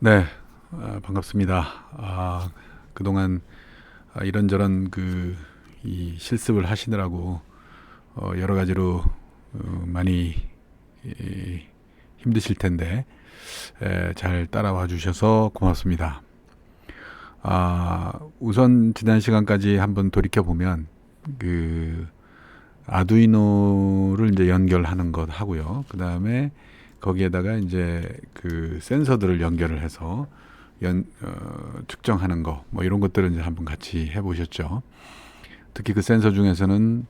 네, 반갑습니다. 그동안 이런저런 이 실습을 하시느라고 여러 가지로 많이 힘드실 텐데 잘 따라와 주셔서 고맙습니다. 우선 지난 시간까지 한번 돌이켜 보면 그 아두이노를 이제 연결하는 것 하고요. 그 다음에 거기에다가 이제 그 센서들을 연결을 해서 측정하는 거, 뭐 이런 것들을 이제 한번 같이 해보셨죠. 특히 그 센서 중에서는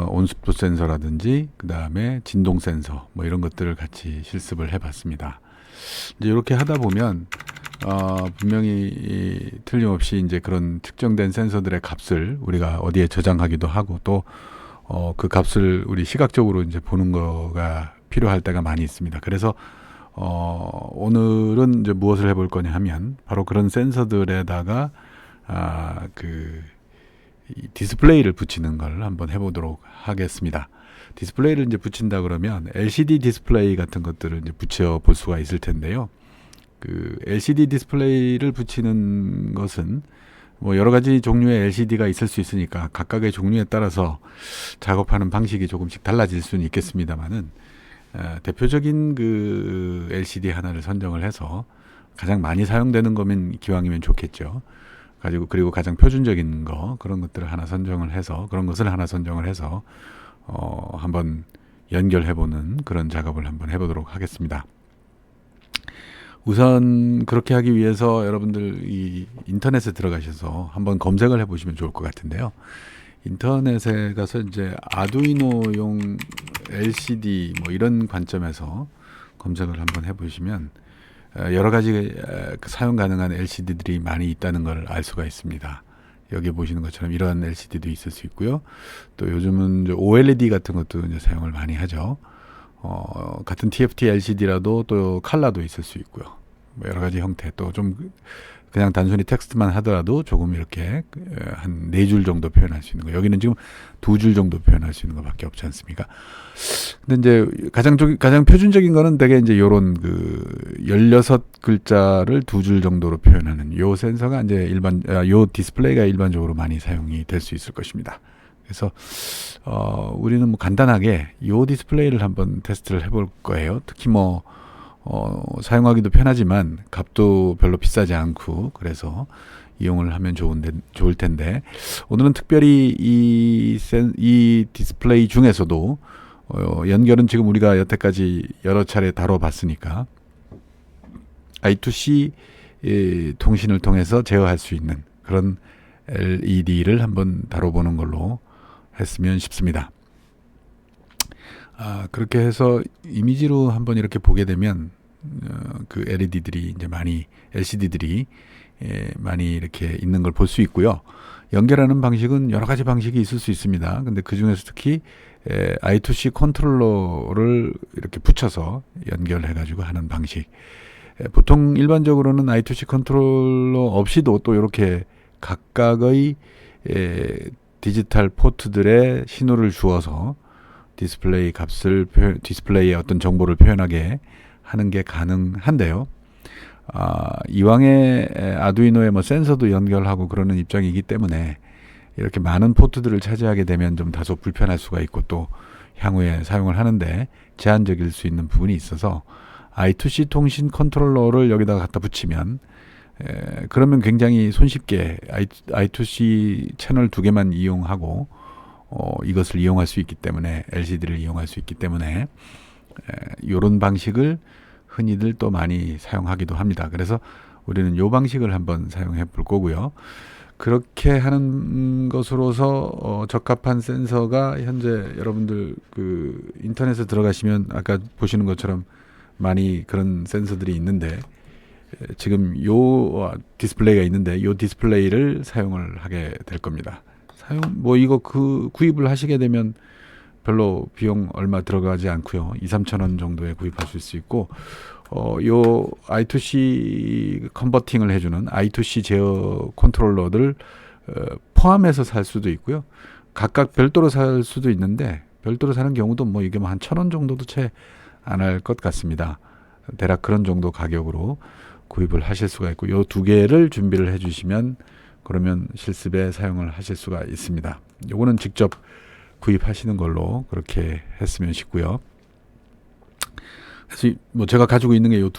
온습도 센서라든지 그 다음에 진동 센서 뭐 이런 것들을 같이 실습을 해봤습니다. 이제 이렇게 하다 보면 분명히 틀림없이 이제 그런 측정된 센서들의 값을 우리가 어디에 저장하기도 하고 또 그 값을 우리 시각적으로 이제 보는 거가 필요할 때가 많이 있습니다. 그래서 오늘은 이제 무엇을 해볼 거냐 하면 바로 그런 센서들에다가 이 디스플레이를 붙이는 걸 한번 해보도록 하겠습니다. 디스플레이를 이제 붙인다 그러면 LCD 디스플레이 같은 것들을 이제 붙여 볼 수가 있을 텐데요. 그 LCD 디스플레이를 붙이는 것은 뭐 여러 가지 종류의 LCD가 있을 수 있으니까 각각의 종류에 따라서 작업하는 방식이 조금씩 달라질 수는 있겠습니다만은 대표적인 그 LCD 하나를 선정을 해서 가장 많이 사용되는 거면 기왕이면 좋겠죠. 그리고 가장 표준적인 거 그런 것들을 하나 선정을 해서 그런 것을 하나 선정을 해서 한번 연결해보는 그런 작업을 한번 해보도록 하겠습니다. 우선 그렇게 하기 위해서 여러분들 이 인터넷에 들어가셔서 한번 검색을 해보시면 좋을 것 같은데요. 인터넷에 가서 이제 아두이노용 LCD 뭐 이런 관점에서 검색을 한번 해보시면 여러 가지 사용 가능한 LCD들이 많이 있다는 걸 알 수가 있습니다. 여기 보시는 것처럼 이런 LCD도 있을 수 있고요. 또 요즘은 이제 OLED 같은 것도 이제 사용을 많이 하죠. 같은 TFT LCD라도 또 컬러도 있을 수 있고요. 뭐 여러 가지 형태 또 좀 그냥 단순히 텍스트만 하더라도 조금 이렇게 한 4줄 정도 표현할 수 있는 거. 여기는 지금 2줄 정도 표현할 수 있는 것밖에 없지 않습니까? 근데 이제 가장 표준적인 거는 되게 이제 요런 그 16글자를 2줄 정도로 표현하는 요 센서가 이제 요 디스플레이가 일반적으로 많이 사용이 될 수 있을 것입니다. 그래서 우리는 뭐 간단하게 요 디스플레이를 한번 테스트를 해볼 거예요. 특히 뭐 사용하기도 편하지만 값도 별로 비싸지 않고 그래서 이용을 하면 좋을 텐데 오늘은 특별히 이 디스플레이 중에서도 연결은 지금 우리가 여태까지 여러 차례 다뤄봤으니까 I2C 통신을 통해서 제어할 수 있는 그런 LED를 한번 다뤄보는 걸로 했으면 싶습니다. 그렇게 해서 이미지로 한번 이렇게 보게 되면 그 LED들이 이제 LCD들이 많이 이렇게 있는 걸 볼 수 있고요. 연결하는 방식은 여러 가지 방식이 있을 수 있습니다. 근데 그 중에서 특히 I2C 컨트롤러를 이렇게 붙여서 연결해 가지고 하는 방식. 보통 일반적으로는 I2C 컨트롤러 없이도 또 이렇게 각각의 디지털 포트들의 신호를 주어서 디스플레이의 어떤 정보를 표현하게 하는 게 가능한데요. 이왕에 아두이노에 뭐 센서도 연결하고 그러는 입장이기 때문에 이렇게 많은 포트들을 차지하게 되면 좀 다소 불편할 수가 있고 또 향후에 사용을 하는데 제한적일 수 있는 부분이 있어서 I2C 통신 컨트롤러를 여기다가 갖다 붙이면 그러면 굉장히 손쉽게 I2C 채널 2개만 이용하고 이것을 이용할 수 있기 때문에 LCD를 이용할 수 있기 때문에 이런 방식을 흔히들 또 많이 사용하기도 합니다. 그래서 우리는 이 방식을 한번 사용해 볼 거고요. 그렇게 하는 것으로서 적합한 센서가 현재 여러분들 그 인터넷에 들어가시면 아까 보시는 것처럼 많이 그런 센서들이 있는데 지금 요 디스플레이가 있는데 요 디스플레이를 사용을 하게 될 겁니다. 뭐 이거 구입을 하시게 되면 별로 비용 얼마 들어가지 않고요. 2-3천 원 정도에 구입하실 수 있고 요 I2C 컨버팅을 해주는 I2C 제어 컨트롤러들 포함해서 살 수도 있고요. 각각 별도로 살 수도 있는데 별도로 사는 경우도 뭐 이게 뭐 한 1,000원 정도도 채 안 할 것 같습니다. 대략 그런 정도 가격으로 구입을 하실 수가 있고 요 두 개를 준비를 해주시면 그러면 실습에 사용을 하실 수가 있습니다. 요거는 직접 구입하시는 걸로 그렇게 했으면 싶고요. 그래서 뭐 제가 가지고 있는 게 요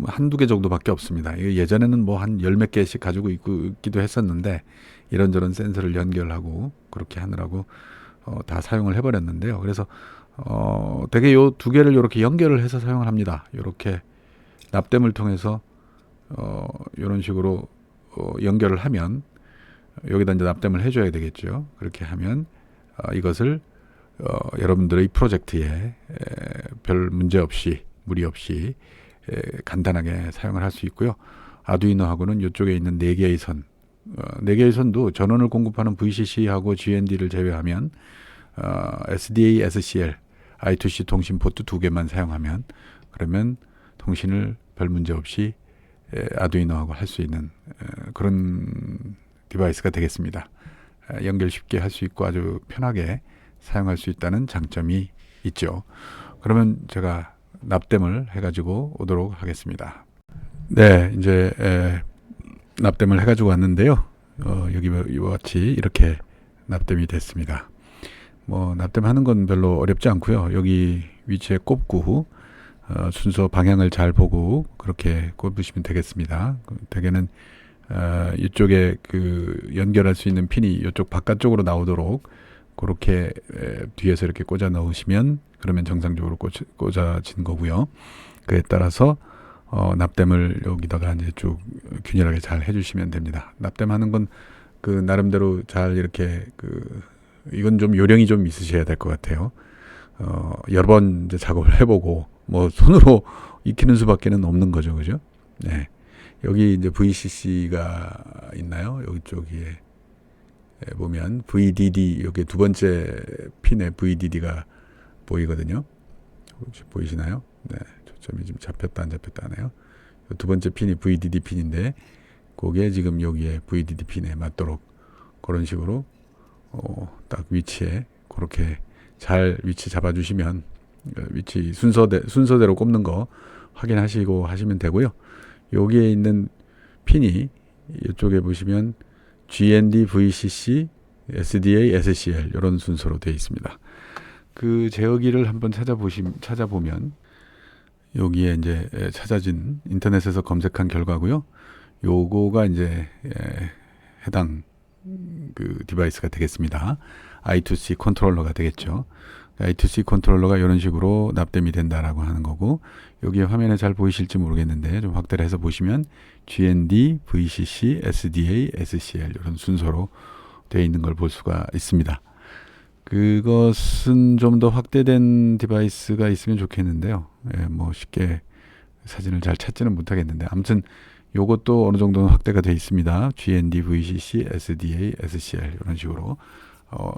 한두 개 정도밖에 없습니다. 이게 예전에는 뭐 한 열 몇 개씩 가지고 있기도 했었는데 이런저런 센서를 연결하고 그렇게 하느라고 다 사용을 해버렸는데요. 그래서 대개 요 두 개를 이렇게 연결을 해서 사용을 합니다. 이렇게 납땜을 통해서 이런 식으로 연결을 하면 여기다 이제 납땜을 해줘야 되겠죠. 그렇게 하면 이것을 여러분들의 프로젝트에 별 문제 없이 무리 없이 간단하게 사용을 할 수 있고요. 아두이노하고는 이쪽에 있는 4개의 선, 4개의 선도 전원을 공급하는 VCC하고 GND를 제외하면 SDA, SCL, I2C 통신 포트 2개만 사용하면 그러면 통신을 별 문제 없이 아두이노하고 할 수 있는 그런 디바이스가 되겠습니다. 연결 쉽게 할 수 있고 아주 편하게 사용할 수 있다는 장점이 있죠. 그러면 제가 납땜을 해가지고 오도록 하겠습니다. 네, 이제 납땜을 해가지고 왔는데요. 여기 이와 같이 이렇게 납땜이 됐습니다. 뭐 납땜하는 건 별로 어렵지 않고요. 여기 위치에 꼽고 순서 방향을 잘 보고 그렇게 꼽으시면 되겠습니다. 대개는 이쪽에 그 연결할 수 있는 핀이 이쪽 바깥쪽으로 나오도록 그렇게 뒤에서 이렇게 꽂아 넣으시면 그러면 정상적으로 꽂아진 거고요. 그에 따라서 납땜을 여기다가 이제 쭉 균일하게 잘 해주시면 됩니다. 납땜하는 건 그 나름대로 잘 이렇게 이건 좀 요령이 좀 있으셔야 될 것 같아요. 여러 번 이제 작업을 해보고 뭐 손으로 익히는 수밖에는 없는 거죠, 그죠? 네. 여기 이제 VCC가 있나요? 여기 쪽에 보면 VDD 여기 두 번째 핀에 VDD가 보이거든요. 혹시 보이시나요? 네, 초점이 지금 잡혔다 안 잡혔다 하네요. 두 번째 핀이 VDD 핀인데 그게 지금 여기에 VDD 핀에 맞도록 그런 식으로 딱 위치에 그렇게 잘 위치 잡아주시면 위치 순서대로 꼽는 거 확인하시고 하시면 되고요. 여기에 있는 핀이 이쪽에 보시면 GND, VCC, SDA, SCL 이런 순서로 되어 있습니다. 그 제어기를 한번 찾아보면 여기에 이제 찾아진 인터넷에서 검색한 결과고요. 요거가 이제 해당 그 디바이스가 되겠습니다. I2C 컨트롤러가 되겠죠. I2C 컨트롤러가 이런 식으로 납땜이 된다라고 하는 거고 여기 화면에 잘 보이실지 모르겠는데 좀 확대를 해서 보시면 GND, VCC, SDA, SCL 이런 순서로 되어 있는 걸 볼 수가 있습니다. 그것은 좀 더 확대된 디바이스가 있으면 좋겠는데요. 뭐 쉽게 사진을 잘 찾지는 못하겠는데 아무튼 요것도 어느 정도는 확대가 되어 있습니다. GND, VCC, SDA, SCL 이런 식으로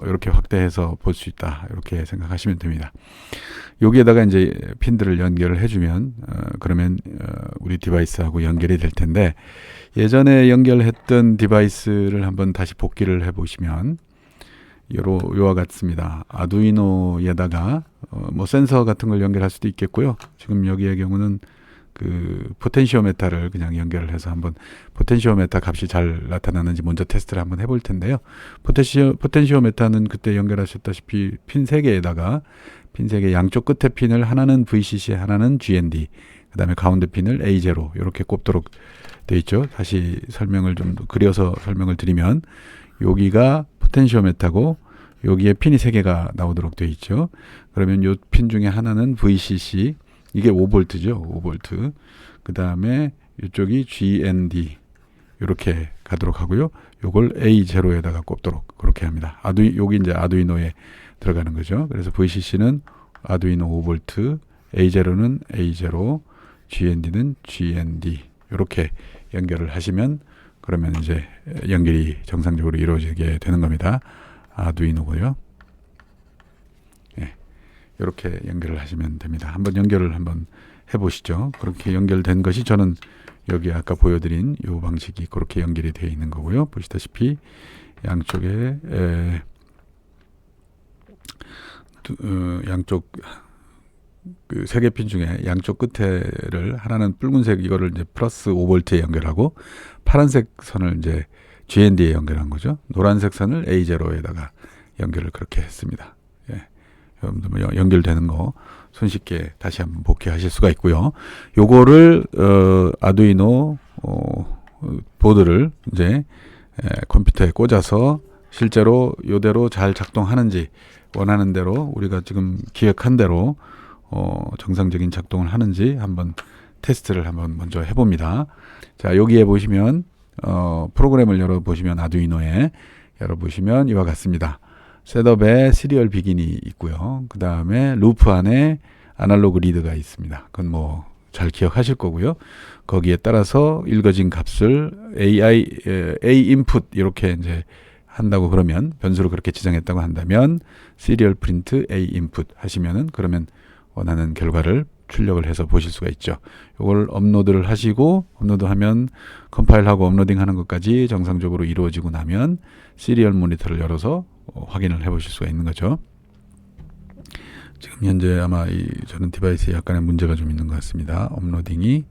이렇게 확대해서 볼 수 있다 이렇게 생각하시면 됩니다. 여기에다가 이제 핀들을 연결을 해주면 그러면 우리 디바이스하고 연결이 될 텐데 예전에 연결했던 디바이스를 한번 다시 복기를 해보시면 요와 같습니다. 아두이노에다가 뭐 센서 같은 걸 연결할 수도 있겠고요. 지금 여기의 경우는 그 포텐시오메타를 그냥 연결을 해서 한번 포텐시오메타 값이 잘 나타나는지 먼저 테스트를 한번 해볼 텐데요. 포텐시오메타는 그때 연결하셨다시피 핀 3개에다가 핀 3개 양쪽 끝에 핀을 하나는 VCC 하나는 GND 그 다음에 가운데 핀을 A0 이렇게 꼽도록 되어 있죠. 다시 설명을 좀 그려서 설명을 드리면 여기가 포텐시오메타고 여기에 핀이 3개가 나오도록 되어 있죠. 그러면 이 핀 중에 하나는 VCC 이게 5V죠. 5V. 그 다음에 이쪽이 GND 이렇게 가도록 하고요. 요걸 A0에다가 꼽도록 그렇게 합니다. 여기 이제 아두이노에 들어가는 거죠. 그래서 VCC는 아두이노 5V, A0는 A0, GND는 GND 이렇게 연결을 하시면 그러면 이제 연결이 정상적으로 이루어지게 되는 겁니다. 아두이노고요. 이렇게 연결을 하시면 됩니다. 한번 연결을 한번 해보시죠. 그렇게 연결된 것이 저는 여기 아까 보여드린 이 방식이 그렇게 연결이 되어 있는 거고요. 보시다시피 양쪽에 양쪽 그 세 개 핀 중에 양쪽 끝에를 하나는 붉은색 이거를 이제 플러스 5V에 연결하고 파란색 선을 이제 GND에 연결한 거죠. 노란색 선을 A0에다가 연결을 그렇게 했습니다. 예. 여러분들 뭐 연결되는 거 손쉽게 다시 한번 복귀하실 수가 있고요. 요거를 아두이노 보드를 이제 컴퓨터에 꽂아서 실제로 요대로 잘 작동하는지 원하는 대로 우리가 지금 기획한 대로 정상적인 작동을 하는지 한번 테스트를 한번 먼저 해봅니다. 자, 여기에 보시면 프로그램을 열어보시면 아두이노에 열어보시면 이와 같습니다. 셋업에 시리얼 비긴이 있고요. 그 다음에 루프 안에 아날로그 리드가 있습니다. 그건 뭐 잘 기억하실 거고요. 거기에 따라서 읽어진 값을 A 인풋 이렇게 이제 한다고 그러면 변수를 그렇게 지정했다고 한다면 시리얼 프린트 A 인풋 하시면은 그러면 원하는 결과를 출력을 해서 보실 수가 있죠. 이걸 업로드를 하시고 업로드하면 컴파일하고 업로딩 하는 것까지 정상적으로 이루어지고 나면 시리얼 모니터를 열어서 확인을 해 보실 수가 있는 거죠. 지금 현재 아마 저는 디바이스에 약간의 문제가 좀 있는 것 같습니다. 업로딩이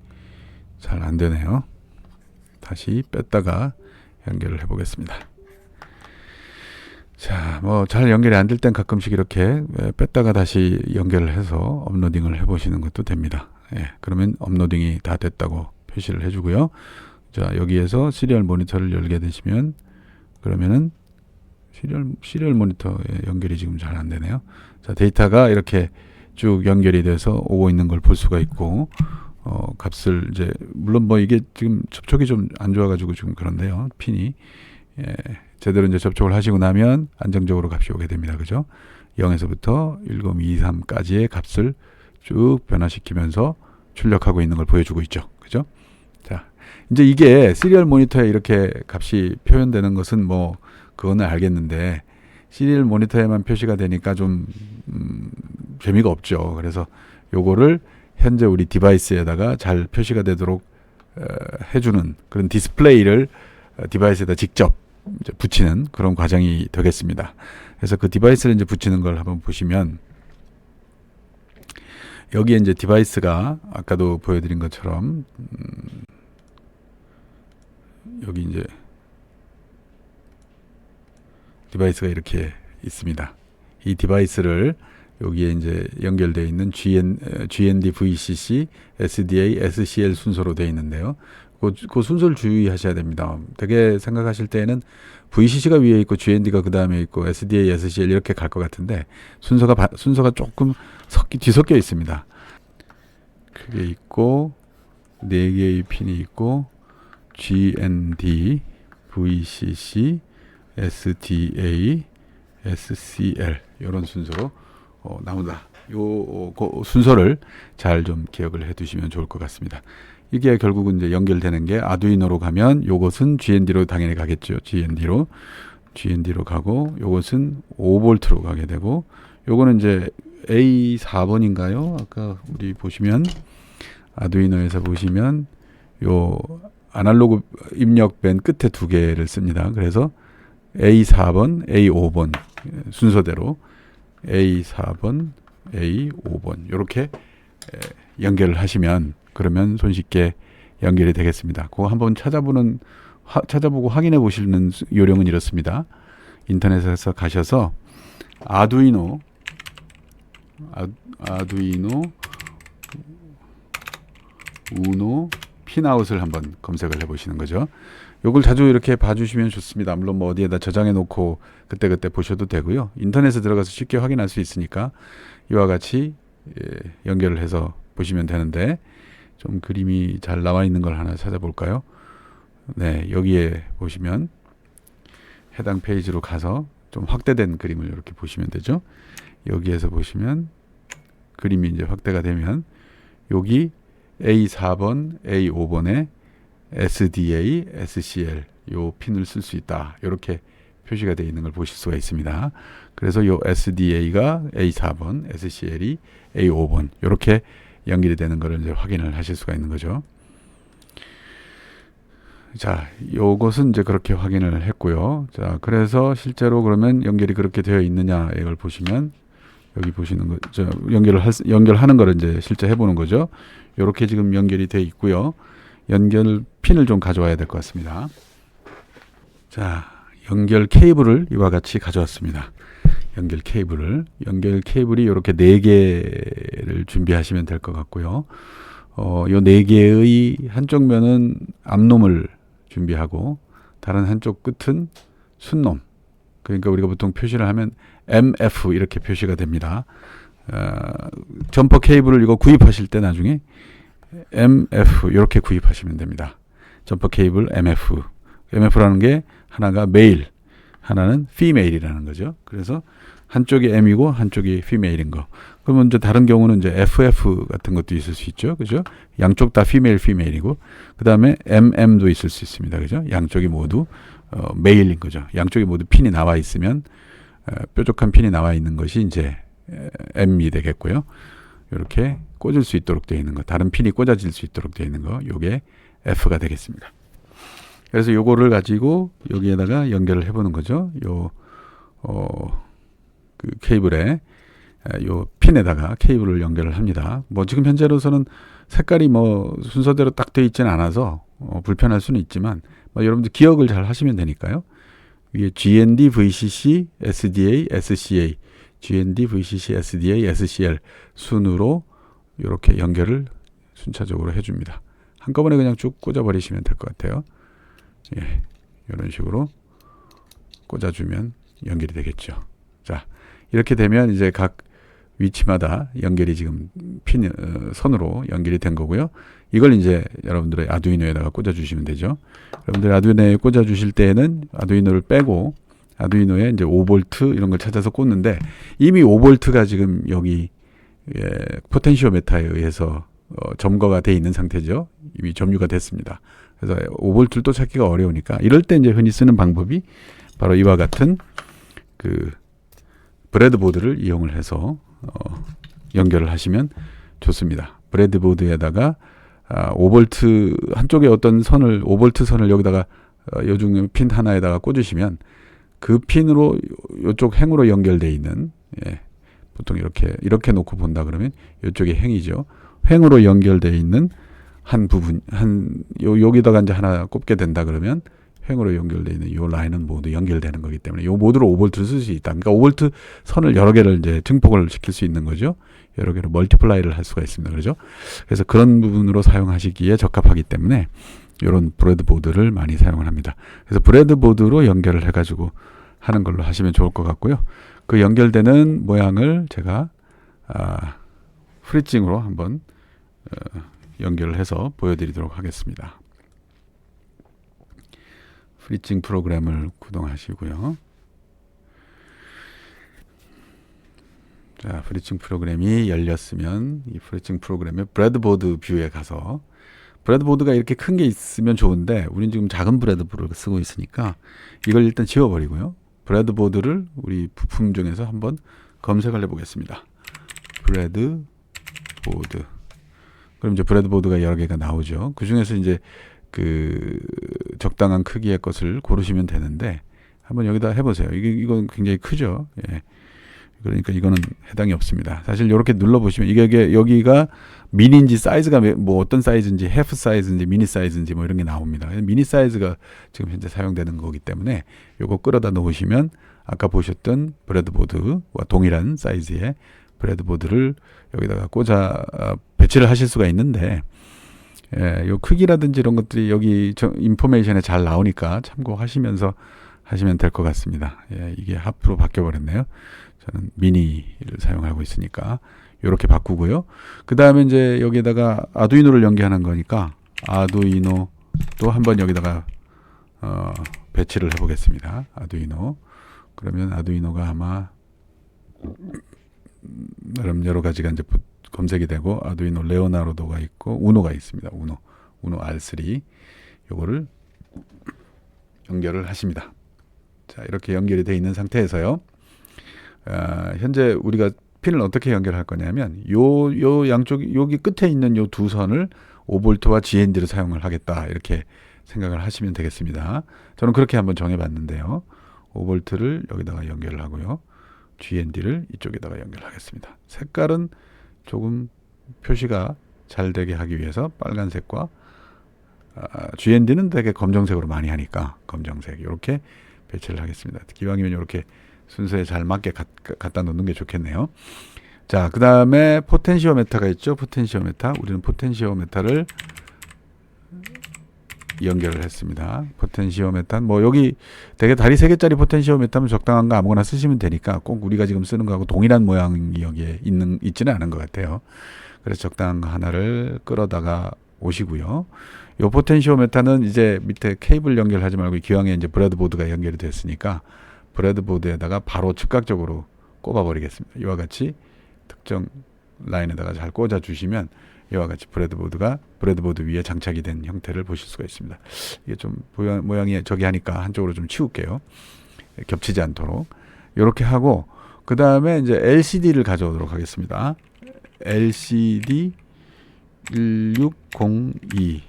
잘 안 되네요. 다시 뺐다가 연결을 해 보겠습니다. 자, 뭐 잘 연결이 안 될 땐 가끔씩 이렇게 뺐다가 다시 연결을 해서 업로딩을 해 보시는 것도 됩니다. 예, 그러면 업로딩이 다 됐다고 표시를 해 주고요. 자, 여기에서 시리얼 모니터를 열게 되시면 그러면은 시리얼 모니터에 연결이 지금 잘 안 되네요. 자, 데이터가 이렇게 쭉 연결이 돼서 오고 있는 걸 볼 수가 있고 값을 이제 물론 뭐 이게 지금 접촉이 좀 안 좋아 가지고 지금 그런데요. 핀이 제대로 이제 접촉을 하시고 나면 안정적으로 값이 오게 됩니다. 그죠? 0에서부터 1023까지의 값을 쭉 변화시키면서 출력하고 있는 걸 보여주고 있죠. 그죠? 자, 이제 이게 시리얼 모니터에 이렇게 값이 표현되는 것은 뭐 그거는 알겠는데 시리얼 모니터에만 표시가 되니까 좀 재미가 없죠. 그래서 요거를 현재 우리 디바이스에다가 잘 표시가 되도록 해주는 그런 디스플레이를 디바이스에다 직접 이제 붙이는 그런 과정이 되겠습니다. 그래서 그 디바이스를 이제 붙이는 걸 한번 보시면 여기에 이제 디바이스가 아까도 보여드린 것처럼 여기 이제 디바이스가 이렇게 있습니다. 이 디바이스를 여기에 이제 연결되어 있는 GND, VCC, SDA, SCL 순서로 되어 있는데요. 그 순서를 주의하셔야 됩니다. 되게 생각하실 때에는 VCC가 위에 있고 GND가 그 다음에 있고 SDA, SCL 이렇게 갈 것 같은데 순서가 조금 뒤섞여 있습니다. 그게 있고 4개의 핀이 있고 GND, VCC, SDA, SCL 이런 순서로 나온다. 요 순서를 잘 좀 기억을 해 두시면 좋을 것 같습니다. 이게 결국은 이제 연결되는 게 아두이노로 가면 요것은 GND로 당연히 가겠죠. GND로 가고 요것은 5V로 가게 되고 요거는 이제 A4번인가요? 아까 우리 보시면 아두이노에서 보시면 요 아날로그 입력 맨 끝에 2개를 씁니다. 그래서 A4번, A5번 순서대로 A4번, A5번 이렇게 연결을 하시면 그러면 손쉽게 연결이 되겠습니다. 그거 한번 찾아보고 확인해 보시는 요령은 이렇습니다. 인터넷에서 가셔서 아두이노 우노 핀아웃을 한번 검색을 해 보시는 거죠. 요걸 자주 이렇게 봐주시면 좋습니다. 물론 뭐 어디에다 저장해 놓고 그때그때 보셔도 되고요. 인터넷에 들어가서 쉽게 확인할 수 있으니까 이와 같이 연결을 해서 보시면 되는데 좀 그림이 잘 나와 있는 걸 하나 찾아볼까요? 네, 여기에 보시면 해당 페이지로 가서 좀 확대된 그림을 이렇게 보시면 되죠. 여기에서 보시면 그림이 이제 확대가 되면 여기 A4번, A5번에 SDA, SCL 요 핀을 쓸 수 있다. 이렇게 표시가 되어 있는 걸 보실 수가 있습니다. 그래서 요 SDA가 A4번, SCL이 A5번 이렇게 연결이 되는 것을 이제 확인을 하실 수가 있는 거죠. 자, 요것은 이제 그렇게 확인을 했고요. 자, 그래서 실제로 그러면 연결이 그렇게 되어 있느냐 이걸 보시면 여기 보시는 거, 연결하는 거를 이제 실제 해보는 거죠. 이렇게 지금 연결이 돼 있고요. 연결 핀을 좀 가져와야 될 것 같습니다. 자, 연결 케이블을 이와 같이 가져왔습니다. 연결 케이블이 이렇게 4개를 준비하시면 될 것 같고요. 요 4개의 한쪽 면은 앞놈을 준비하고 다른 한쪽 끝은 순놈. 그러니까 우리가 보통 표시를 하면 MF 이렇게 표시가 됩니다. 점퍼 케이블을 이거 구입하실 때 나중에 MF 이렇게 구입하시면 됩니다. 점퍼 케이블 MF. MF라는 게 하나가 메일, 하나는 피메일이라는 거죠. 그래서 한쪽이 M이고 한쪽이 피메일인 거. 그러면 이제 다른 경우는 이제 FF 같은 것도 있을 수 있죠. 그죠? 양쪽 다 피메일이고, 그 다음에 MM도 있을 수 있습니다. 그죠? 양쪽이 모두 메일인 거죠. 양쪽이 모두 핀이 나와 있으면, 뾰족한 핀이 나와 있는 것이 이제 M이 되겠고요. 이렇게 꽂을 수 있도록 되어 있는 거, 다른 핀이 꽂아질 수 있도록 되어 있는 거, 요게 F가 되겠습니다. 그래서 요거를 가지고 여기에다가 연결을 해보는 거죠. 그 케이블에, 요 핀에다가 케이블을 연결을 합니다. 뭐 지금 현재로서는 색깔이 뭐 순서대로 딱 되어 있지는 않아서 불편할 수는 있지만, 뭐 여러분들 기억을 잘 하시면 되니까요. 위에 GND, VCC, SDA, SCA, GND, VCC, SDA, SCL 순으로 이렇게 연결을 순차적으로 해줍니다. 한꺼번에 그냥 쭉 꽂아버리시면 될 것 같아요. 예, 이런 식으로 꽂아주면 연결이 되겠죠. 자, 이렇게 되면 이제 각 위치마다 연결이 지금 선으로 연결이 된 거고요. 이걸 이제 여러분들의 아두이노에다가 꽂아주시면 되죠. 여러분들 아두이노에 꽂아주실 때에는 아두이노를 빼고 아두이노에 이제 5V 이런 걸 찾아서 꽂는데, 이미 5V가 지금 여기 포텐시오메타에 의해서 점거가 돼 있는 상태죠. 이미 점유가 됐습니다. 그래서 5V를 또 찾기가 어려우니까 이럴 때 이제 흔히 쓰는 방법이 바로 이와 같은 그 브레드보드를 이용을 해서 연결을 하시면 좋습니다. 브레드보드에다가 5V 한쪽에 어떤 선을 5V 선을 여기다가 요중 핀 하나에다가 꽂으시면 그 핀으로 이쪽 행으로 연결되어 있는, 보통 이렇게 놓고 본다 그러면 이쪽이 행이죠. 행으로 연결되어 있는 한 부분, 여기다가 이제 하나 꼽게 된다 그러면 횡으로 연결되어 있는 이 라인은 모두 연결되는 거기 때문에 이 모두로 5V를 쓸 수 있다. 그러니까 5V 선을 여러 개를 이제 증폭을 시킬 수 있는 거죠. 여러 개로 멀티플라이를 할 수가 있습니다. 그렇죠? 그래서 그런 부분으로 사용하시기에 적합하기 때문에 이런 브레드보드를 많이 사용을 합니다. 그래서 브레드보드로 연결을 해가지고 하는 걸로 하시면 좋을 것 같고요. 그 연결되는 모양을 제가 프리징으로 한번 연결을 해서 보여드리도록 하겠습니다. 프리징 프로그램을 구동하시고요. 자, 프리징 프로그램이 열렸으면 이 프리징 프로그램의 브레드보드 뷰에 가서, 브레드보드가 이렇게 큰 게 있으면 좋은데 우리는 지금 작은 브레드보드를 쓰고 있으니까 이걸 일단 지워버리고요. 브레드보드를 우리 부품 중에서 한번 검색을 해보겠습니다. 브레드보드. 그럼 이제 브레드보드가 여러 개가 나오죠. 그 중에서 이제 그 적당한 크기의 것을 고르시면 되는데, 한번 여기다 해보세요. 이건 굉장히 크죠. 예. 그러니까 이거는 해당이 없습니다. 사실 이렇게 눌러보시면 이게 여기가 미니인지 사이즈가 뭐 어떤 사이즈인지, 해프 사이즈인지 미니 사이즈인지 뭐 이런 게 나옵니다. 미니 사이즈가 지금 현재 사용되는 거기 때문에 요거 끌어다 놓으시면 아까 보셨던 브레드보드와 동일한 사이즈의 브레드보드를 여기다가 꽂아 배치를 하실 수가 있는데, 요 크기라든지 이런 것들이 여기 인포메이션에 잘 나오니까 참고하시면서 하시면 될 것 같습니다. 이게 하프로 바뀌어 버렸네요. 저는 미니를 사용하고 있으니까 이렇게 바꾸고요. 그 다음에 이제 여기에다가 아두이노를 연계하는 거니까 아두이노도 한번 여기다가 배치를 해보겠습니다. 아두이노. 그러면 아두이노가 아마 나름 여러 가지가 이제 검색이 되고, 아두이노 레오나르도가 있고 우노가 있습니다. 우노 R3 요거를 연결을 하십니다. 자, 이렇게 연결이 되어 있는 상태에서요. 현재 우리가 핀을 어떻게 연결할 거냐면 요 양쪽 여기 끝에 있는 요 두 선을 5V와 GND를 사용을 하겠다, 이렇게 생각을 하시면 되겠습니다. 저는 그렇게 한번 정해 봤는데요. 5V를 여기다가 연결을 하고요. GND를 이쪽에다가 연결하겠습니다. 색깔은 조금 표시가 잘 되게 하기 위해서 빨간색과 GND는 되게 검정색으로 많이 하니까 검정색 이렇게 배치를 하겠습니다. 기왕이면 이렇게 순서에 잘 맞게 갖다 놓는 게 좋겠네요. 자, 그 다음에 포텐시오메타가 있죠. 포텐시오메타. 우리는 포텐시오메타를 연결을 했습니다. 포텐시오메타 뭐 여기 되게 다리 3개짜리 포텐시오메타면 적당한 거 아무거나 쓰시면 되니까 꼭 우리가 지금 쓰는 거하고 동일한 모양이 여기에 있지는 않은 것 같아요. 그래서 적당한 거 하나를 끌어다가 오시고요. 요 포텐시오메타는 이제 밑에 케이블 연결하지 말고 기왕에 이제 브레드보드가 연결이 됐으니까 브레드보드에다가 바로 즉각적으로 꼽아 버리겠습니다. 이와 같이 특정 라인에다가 잘 꽂아 주시면 이와 같이 브레드보드 위에 장착이 된 형태를 보실 수가 있습니다. 이게 좀 모양이 저기 하니까 한쪽으로 좀 치울게요. 겹치지 않도록. 이렇게 하고 그 다음에 이제 LCD를 가져오도록 하겠습니다. LCD 1602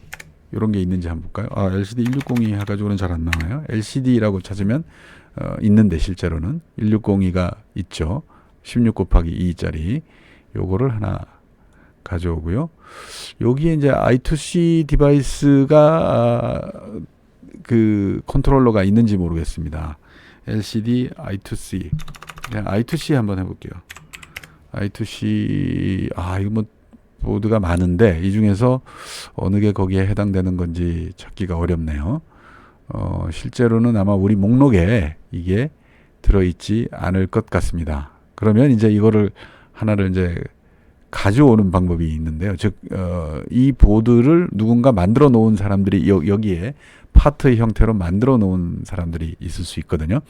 이런 게 있는지 한번 볼까요? LCD 1602 해가지고는 잘 안 나와요. LCD라고 찾으면 있는데 실제로는 1602가 있죠. 16 곱하기 2짜리 요거를 하나 가져오고요. 여기에 이제 I2C 디바이스가 그 컨트롤러가 있는지 모르겠습니다. LCD I2C 그냥 I2C 한번 해볼게요. I2C 이거 뭐 보드가 많은데 이 중에서 어느 게 거기에 해당되는 건지 찾기가 어렵네요. 실제로는 아마 우리 목록에 이게 들어있지 않을 것 같습니다. 그러면 이제 이거를 하나를 이제 가져오는 방법이 있는데요. 즉, 이 보드를 누군가 만들어 놓은 사람들이 여기에 파트 형태로 만들어 놓은 사람들이 있을 수 있거든요.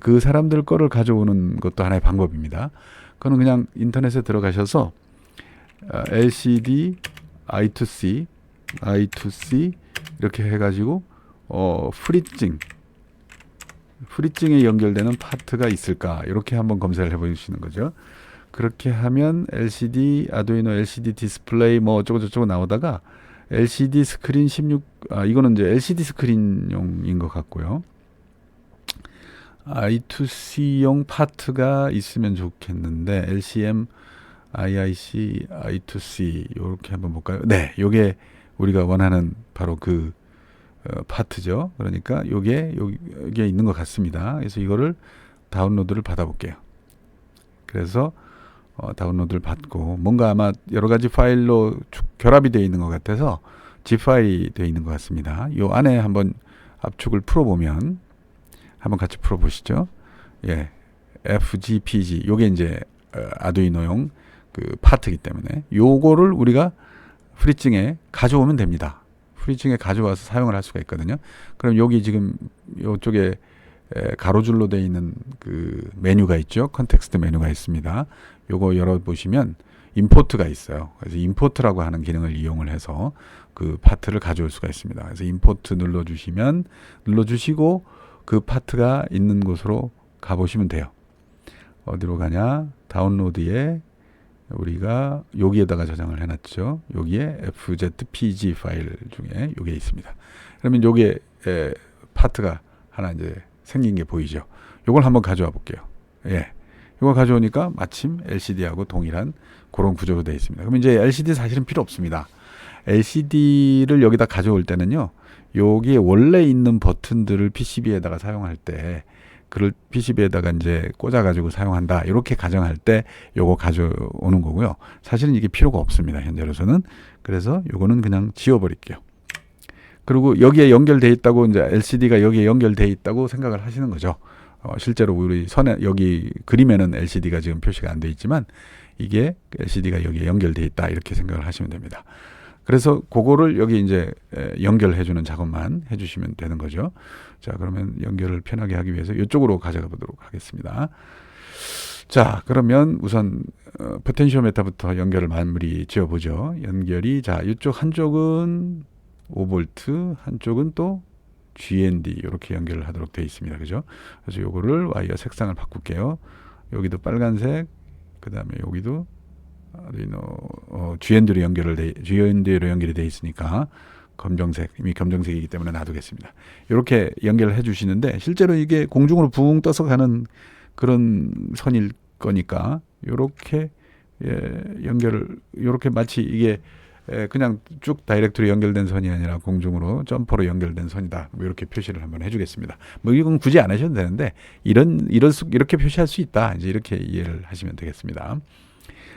그 사람들 거를 가져오는 것도 하나의 방법입니다. 그거는 그냥 인터넷에 들어가셔서 LCD I2C 이렇게 해가지고 프리징에 연결되는 파트가 있을까 이렇게 한번 검색을 해보시는 거죠. 그렇게 하면 LCD 아두이노 LCD 디스플레이 뭐 어쩌고저쩌고 나오다가 LCD 스크린 16 이거는 이제 LCD 스크린용인 것 같고요. I2C용 파트가 있으면 좋겠는데 LCM IIC I2C 이렇게 한번 볼까요? 네, 요게 우리가 원하는 바로 그 파트죠. 그러니까 요게 있는 것 같습니다. 그래서 이거를 다운로드를 받아볼게요. 그래서 다운로드를 받고 뭔가 아마 여러 가지 파일로 결합이 되어 있는 것 같아서 zip 파일이 되어 있는 것 같습니다. 요 안에 한번 압축을 풀어보면 한번 같이 풀어보시죠. 예, FGPG 요게 이제 아두이노용 그 파트이기 때문에 요거를 우리가 프리징에 가져오면 됩니다. 프리징에 가져와서 사용을 할 수가 있거든요. 그럼 여기 지금 요쪽에 가로줄로 되어 있는 그 메뉴가 있죠. 컨텍스트 메뉴가 있습니다. 요거 열어보시면 임포트가 있어요. 그래서 임포트라고 하는 기능을 이용을 해서 그 파트를 가져올 수가 있습니다. 그래서 임포트 눌러주시고 그 파트가 있는 곳으로 가보시면 돼요. 어디로 가냐? 다운로드에 우리가 여기에다가 저장을 해놨죠. 여기에 FZPG 파일 중에 요게 있습니다. 그러면 요게 파트가 하나 이제 생긴 게 보이죠. 요걸 한번 가져와 볼게요. 예. 이거 가져오니까 마침 LCD하고 동일한 그런 구조로 되어 있습니다. 그러면 이제 LCD 사실은 필요 없습니다. LCD를 여기다 가져올 때는요. 여기에 원래 있는 버튼들을 PCB에다가 사용할 때 그걸 PCB에다가 이제 꽂아 가지고 사용한다. 이렇게 가정할 때 요거 가져오는 거고요. 사실은 이게 필요가 없습니다. 현재로서는. 그래서 요거는 그냥 지워 버릴게요. 그리고 여기에 연결돼 있다고 이제 LCD가 여기에 연결돼 있다고 생각을 하시는 거죠. 실제로 우리 여기 그림에는 LCD가 지금 표시가 안 돼 있지만 이게 LCD가 여기에 연결돼 있다 이렇게 생각을 하시면 됩니다. 그래서 그거를 여기 이제 연결해 주는 작업만 해 주시면 되는 거죠. 자, 그러면 연결을 편하게 하기 위해서 이쪽으로 가져가 보도록 하겠습니다. 자, 그러면 우선 포텐시오메타부터 연결을 마무리 지어 보죠. 연결이 자, 이쪽 한쪽은 5V, 한쪽은 또 GND 이렇게 연결을 하도록 되어 있습니다. 그죠? 그래서 요거를 와이어 색상을 바꿀게요. 여기도 빨간색, 그 다음에 여기도 GND로 연결이 되어 있으니까 검정색, 이미 검정색이기 때문에 놔두겠습니다. 이렇게 연결을 해 주시는데 실제로 이게 공중으로 붕 떠서 가는 그런 선일 거니까 요렇게 연결을 요렇게 마치 이게 그냥 쭉 다이렉트로 연결된 선이 아니라 공중으로 점퍼로 연결된 선이다. 뭐 이렇게 표시를 한번 해주겠습니다. 뭐 이건 굳이 안 하셔도 되는데 이렇게 표시할 수 있다. 이제 이렇게 이해를 하시면 되겠습니다.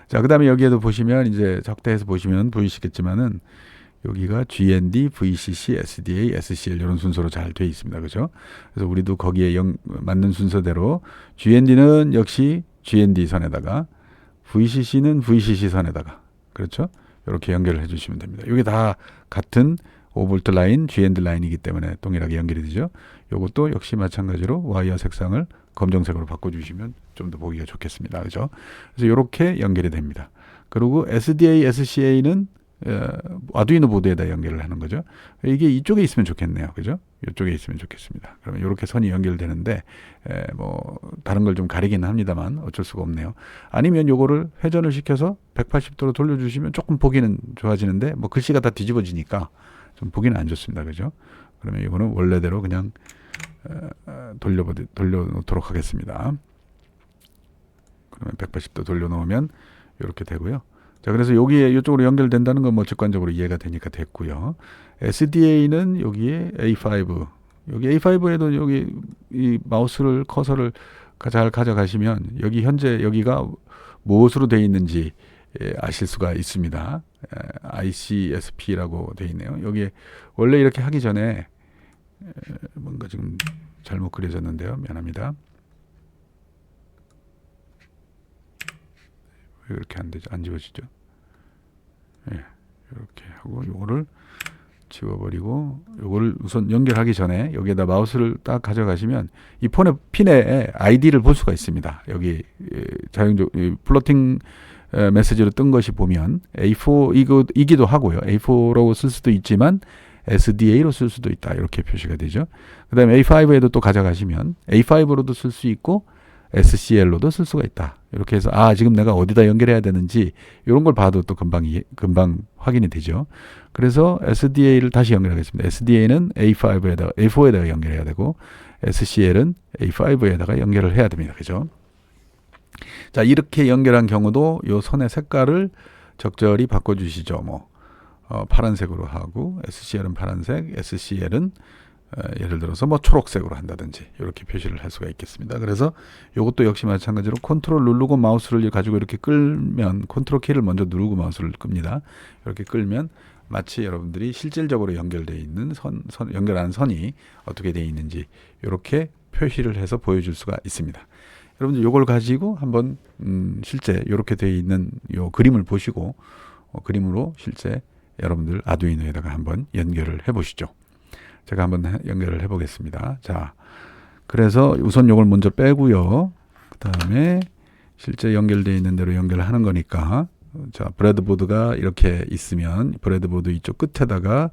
자, 그다음에 여기에도 보시면 이제 적대에서 보시면 보이시겠지만은 여기가 GND, VCC, SDA, SCL 이런 순서로 잘 돼 있습니다. 그죠? 그래서 우리도 거기에 맞는 순서대로 GND는 역시 GND 선에다가 VCC는 VCC 선에다가 그렇죠? 이렇게 연결을 해주시면 됩니다. 이게 다 같은 5V 라인, GND 라인이기 때문에 동일하게 연결이 되죠. 이것도 역시 마찬가지로 와이어 색상을 검정색으로 바꿔주시면 좀 더 보기가 좋겠습니다. 그죠? 그래서 이렇게 연결이 됩니다. 그리고 SDA, SCA는 아두이노 보드에다 연결을 하는 거죠. 이게 이쪽에 있으면 좋겠네요. 그죠? 이쪽에 있으면 좋겠습니다. 그러면 이렇게 선이 연결되는데 뭐 다른 걸 좀 가리기는 합니다만 어쩔 수가 없네요. 아니면 요거를 회전을 시켜서 180도로 돌려주시면 조금 보기는 좋아지는데 뭐 글씨가 다 뒤집어지니까 좀 보기는 안 좋습니다. 그죠? 그러면 이거는 원래대로 그냥 돌려놓도록 하겠습니다. 그러면 180도 돌려놓으면 이렇게 되고요. 자, 그래서 여기에 이쪽으로 연결된다는 건 뭐 직관적으로 이해가 되니까 됐고요. SDA는 여기에 A5, 여기 A5에도 여기 이 마우스를 커서를 잘 가져가시면 여기 현재 여기가 무엇으로 되어 있는지 아실 수가 있습니다. ICSP라고 되어 있네요. 여기에 원래 이렇게 하기 전에 뭔가 지금 잘못 그려졌는데요. 미안합니다. 왜 이렇게 안 되죠? 안 지워지죠? 예, 이렇게 하고 요거를 지워버리고 요거를 우선 연결하기 전에 여기에다 마우스를 딱 가져가시면 이 핀의 아이디를 볼 수가 있습니다. 여기 자연적 플로팅 메시지로 뜬 것이 보면 A4 이기도 하고요. A4라고 쓸 수도 있지만 SDA로 쓸 수도 있다. 이렇게 표시가 되죠. 그 다음에 A5에도 또 가져가시면 A5로도 쓸 수 있고 SCL로도 쓸 수가 있다. 이렇게 해서 지금 내가 어디다 연결해야 되는지 이런 걸 봐도 또 금방 확인이 되죠. 그래서 SDA를 다시 연결하겠습니다. SDA는 A4에다가 연결해야 되고 SCL은 A5에다가 연결을 해야 됩니다. 그죠? 자, 이렇게 연결한 경우도 이 선의 색깔을 적절히 바꿔주시죠. 뭐 파란색으로 하고 SCL은 파란색, SCL은 예를 들어서 뭐 초록색으로 한다든지 이렇게 표시를 할 수가 있겠습니다. 그래서 이것도 역시 마찬가지로 컨트롤 누르고 마우스를 가지고 이렇게 끌면 컨트롤 키를 먼저 누르고 마우스를 끕니다. 이렇게 끌면 마치 여러분들이 실질적으로 연결되어 있는 연결한 선이 어떻게 되어 있는지 이렇게 표시를 해서 보여줄 수가 있습니다. 여러분들 이걸 가지고 한번 실제 이렇게 되어 있는 이 그림을 보시고 그림으로 실제 여러분들 아두이노에다가 한번 연결을 해 보시죠. 제가 한번 연결을 해 보겠습니다. 자, 그래서 우선 요걸 먼저 빼고요. 그 다음에 실제 연결되어 있는 대로 연결을 하는 거니까 자, 브레드보드가 이렇게 있으면 브레드보드 이쪽 끝에다가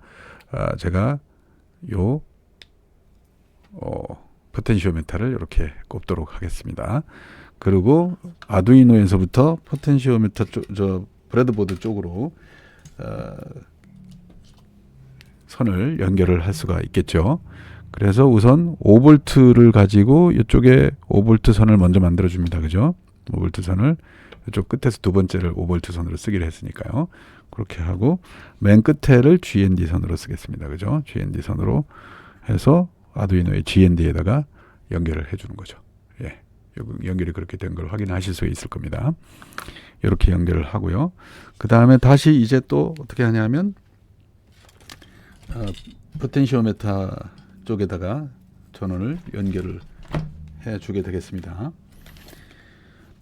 제가 요 포텐시오메타를 이렇게 꼽도록 하겠습니다. 그리고 아두이노에서부터 포텐시오메타 브레드보드 쪽으로 선을 연결을 할 수가 있겠죠. 그래서 우선 5V를 가지고 이쪽에 5V 선을 먼저 만들어 줍니다. 그죠? 5V 선을 이쪽 끝에서 두 번째를 5V 선으로 쓰기로 했으니까요. 그렇게 하고 맨 끝에를 GND 선으로 쓰겠습니다. 그죠? GND 선으로 해서 아두이노의 GND에다가 연결을 해주는 거죠. 예, 연결이 그렇게 된 걸 확인하실 수 있을 겁니다. 이렇게 연결을 하고요. 그 다음에 다시 이제 또 어떻게 하냐면 포텐시오메타 쪽에다가 전원을 연결을 해 주게 되겠습니다.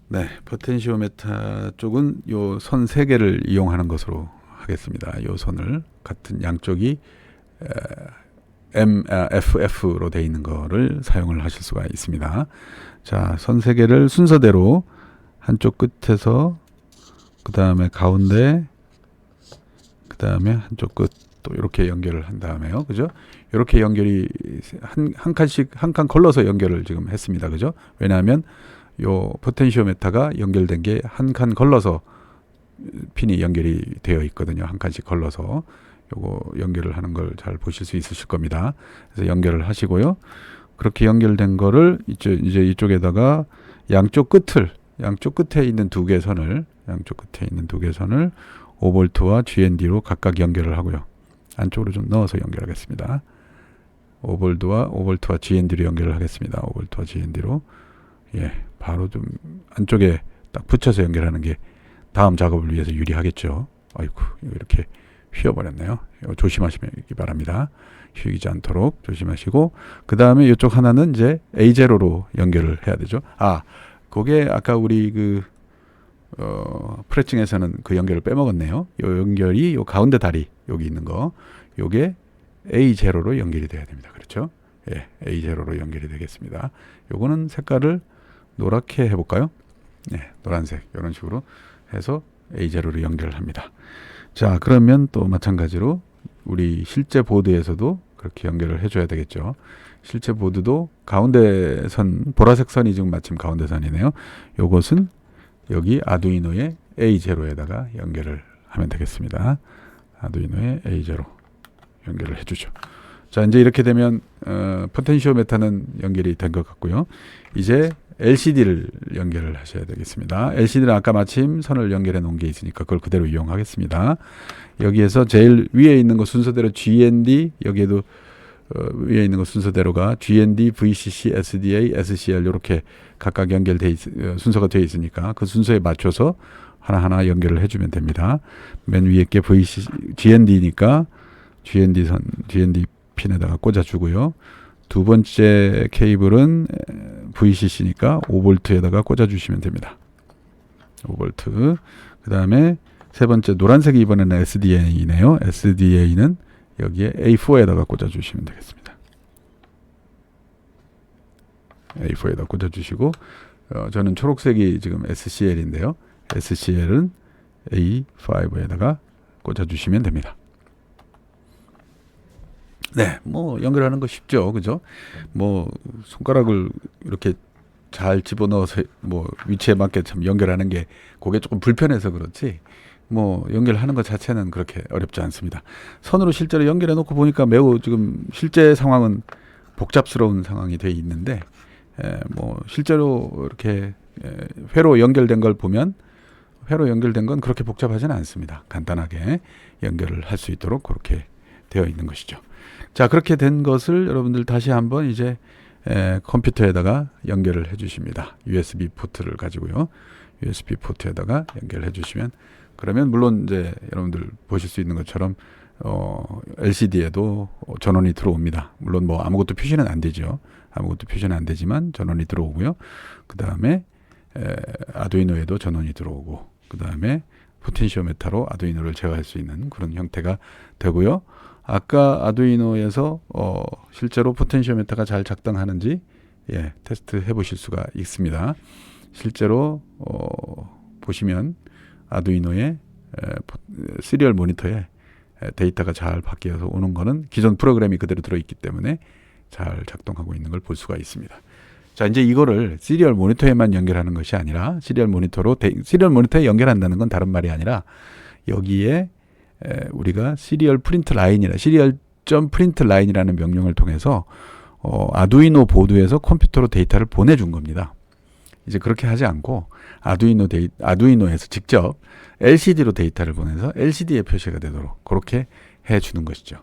네, 포텐시오메타 쪽은 요 선 3개를 이용하는 것으로 하겠습니다. 요 선을 같은 양쪽이 FF로 되어 있는 거를 사용을 하실 수가 있습니다. 자, 선 3개를 순서대로 한쪽 끝에서 그 다음에 가운데 그 다음에 한쪽 끝 또 이렇게 연결을 한 다음에요. 그죠? 이렇게 연결이 한 칸씩 한 칸 걸러서 연결을 지금 했습니다. 그죠? 왜냐하면 요 포텐시오메타가 연결된 게 한 칸 걸러서 핀이 연결이 되어 있거든요. 한 칸씩 걸러서 요거 연결을 하는 걸 잘 보실 수 있으실 겁니다. 그래서 연결을 하시고요. 그렇게 연결된 거를 이제 이쪽에다가 양쪽 끝에 있는 두 개의 선을 5V와 GND로 각각 연결을 하고요. 안쪽으로 좀 넣어서 연결하겠습니다. 5V와 GND로 연결을 하겠습니다. 5V와 GND로. 예, 바로 좀 안쪽에 딱 붙여서 연결하는 게 다음 작업을 위해서 유리하겠죠. 아이고, 이렇게 휘어버렸네요. 조심하시기 바랍니다. 휘지 않도록 조심하시고, 그 다음에 이쪽 하나는 이제 A0로 연결을 해야 되죠. 그게 아까 우리 프레칭에서는 그 연결을 빼먹었네요. 요 연결이 요 가운데 다리 여기 있는 거, 요게 A0로 연결이 돼야 됩니다. 그렇죠? 예, A0로 연결이 되겠습니다. 요거는 색깔을 노랗게 해볼까요? 네, 노란색 이런 식으로 해서 A0로 연결을 합니다. 자, 그러면 또 마찬가지로 우리 실제 보드에서도 그렇게 연결을 해줘야 되겠죠. 실제 보드도 가운데 선, 보라색 선이 지금 마침 가운데 선이네요. 요것은 여기 아두이노의 A0에다가 연결을 하면 되겠습니다. 아두이노의 A0 연결을 해주죠. 자, 이제 이렇게 되면 포텐시오메타는 연결이 된 것 같고요. 이제 LCD를 연결을 하셔야 되겠습니다. LCD는 아까 마침 선을 연결해 놓은 게 있으니까 그걸 그대로 이용하겠습니다. 여기에서 제일 위에 있는 거 순서대로 GND, 여기에도 위에 있는 거 순서대로가 GND, VCC, SDA, SCL 이렇게 각각 순서가 되어 있으니까 그 순서에 맞춰서 하나하나 연결을 해주면 됩니다. 맨 위에 게 GND니까 GND 핀에다가 꽂아주고요. 두 번째 케이블은 VCC니까 5V에다가 꽂아주시면 됩니다. 5V. 그 다음에 세 번째 노란색이 이번에는 SDA네요. SDA는 여기에 A4에다가 꽂아주시면 되겠습니다. A4에다 꽂아주시고, 저는 초록색이 지금 SCL인데요. SCL은 A5에다가 꽂아주시면 됩니다. 네, 뭐 연결하는 거 쉽죠, 그죠? 뭐 손가락을 이렇게 잘 집어넣어서 뭐 위치에 맞게 참 연결하는 게 그게 조금 불편해서 그렇지. 뭐 연결하는 것 자체는 그렇게 어렵지 않습니다. 선으로 실제로 연결해 놓고 보니까 매우 지금 실제 상황은 복잡스러운 상황이 돼 있는데, 뭐 실제로 이렇게 회로 연결된 걸 보면 회로 연결된 건 그렇게 복잡하지는 않습니다. 간단하게 연결을 할 수 있도록 그렇게 되어 있는 것이죠. 자, 그렇게 된 것을 여러분들 다시 한번 이제 컴퓨터에다가 연결을 해 주십니다. USB 포트를 가지고요. USB 포트에다가 연결해 주시면, 그러면 물론 이제 여러분들 보실 수 있는 것처럼 LCD에도 전원이 들어옵니다. 물론 뭐 아무것도 표시는 안 되죠. 아무것도 표시는 안 되지만 전원이 들어오고요. 그 다음에 아두이노에도 전원이 들어오고, 그 다음에 포텐시오메타로 아두이노를 제어할 수 있는 그런 형태가 되고요. 아까 아두이노에서 실제로 포텐시오메타가 잘 작동하는지 테스트 해보실 수가 있습니다. 실제로 보시면 아두이노의 시리얼 모니터에 데이터가 잘 바뀌어서 오는 거는 기존 프로그램이 그대로 들어있기 때문에 잘 작동하고 있는 걸 볼 수가 있습니다. 자, 이제 이거를 시리얼 모니터에만 연결하는 것이 아니라 시리얼 모니터에 연결한다는 건 다른 말이 아니라 여기에 우리가 시리얼 프린트 라인이라는 명령을 통해서 아두이노 보드에서 컴퓨터로 데이터를 보내준 겁니다. 이제 그렇게 하지 않고 아두이노에서 직접 LCD로 데이터를 보내서 LCD에 표시가 되도록 그렇게 해주는 것이죠.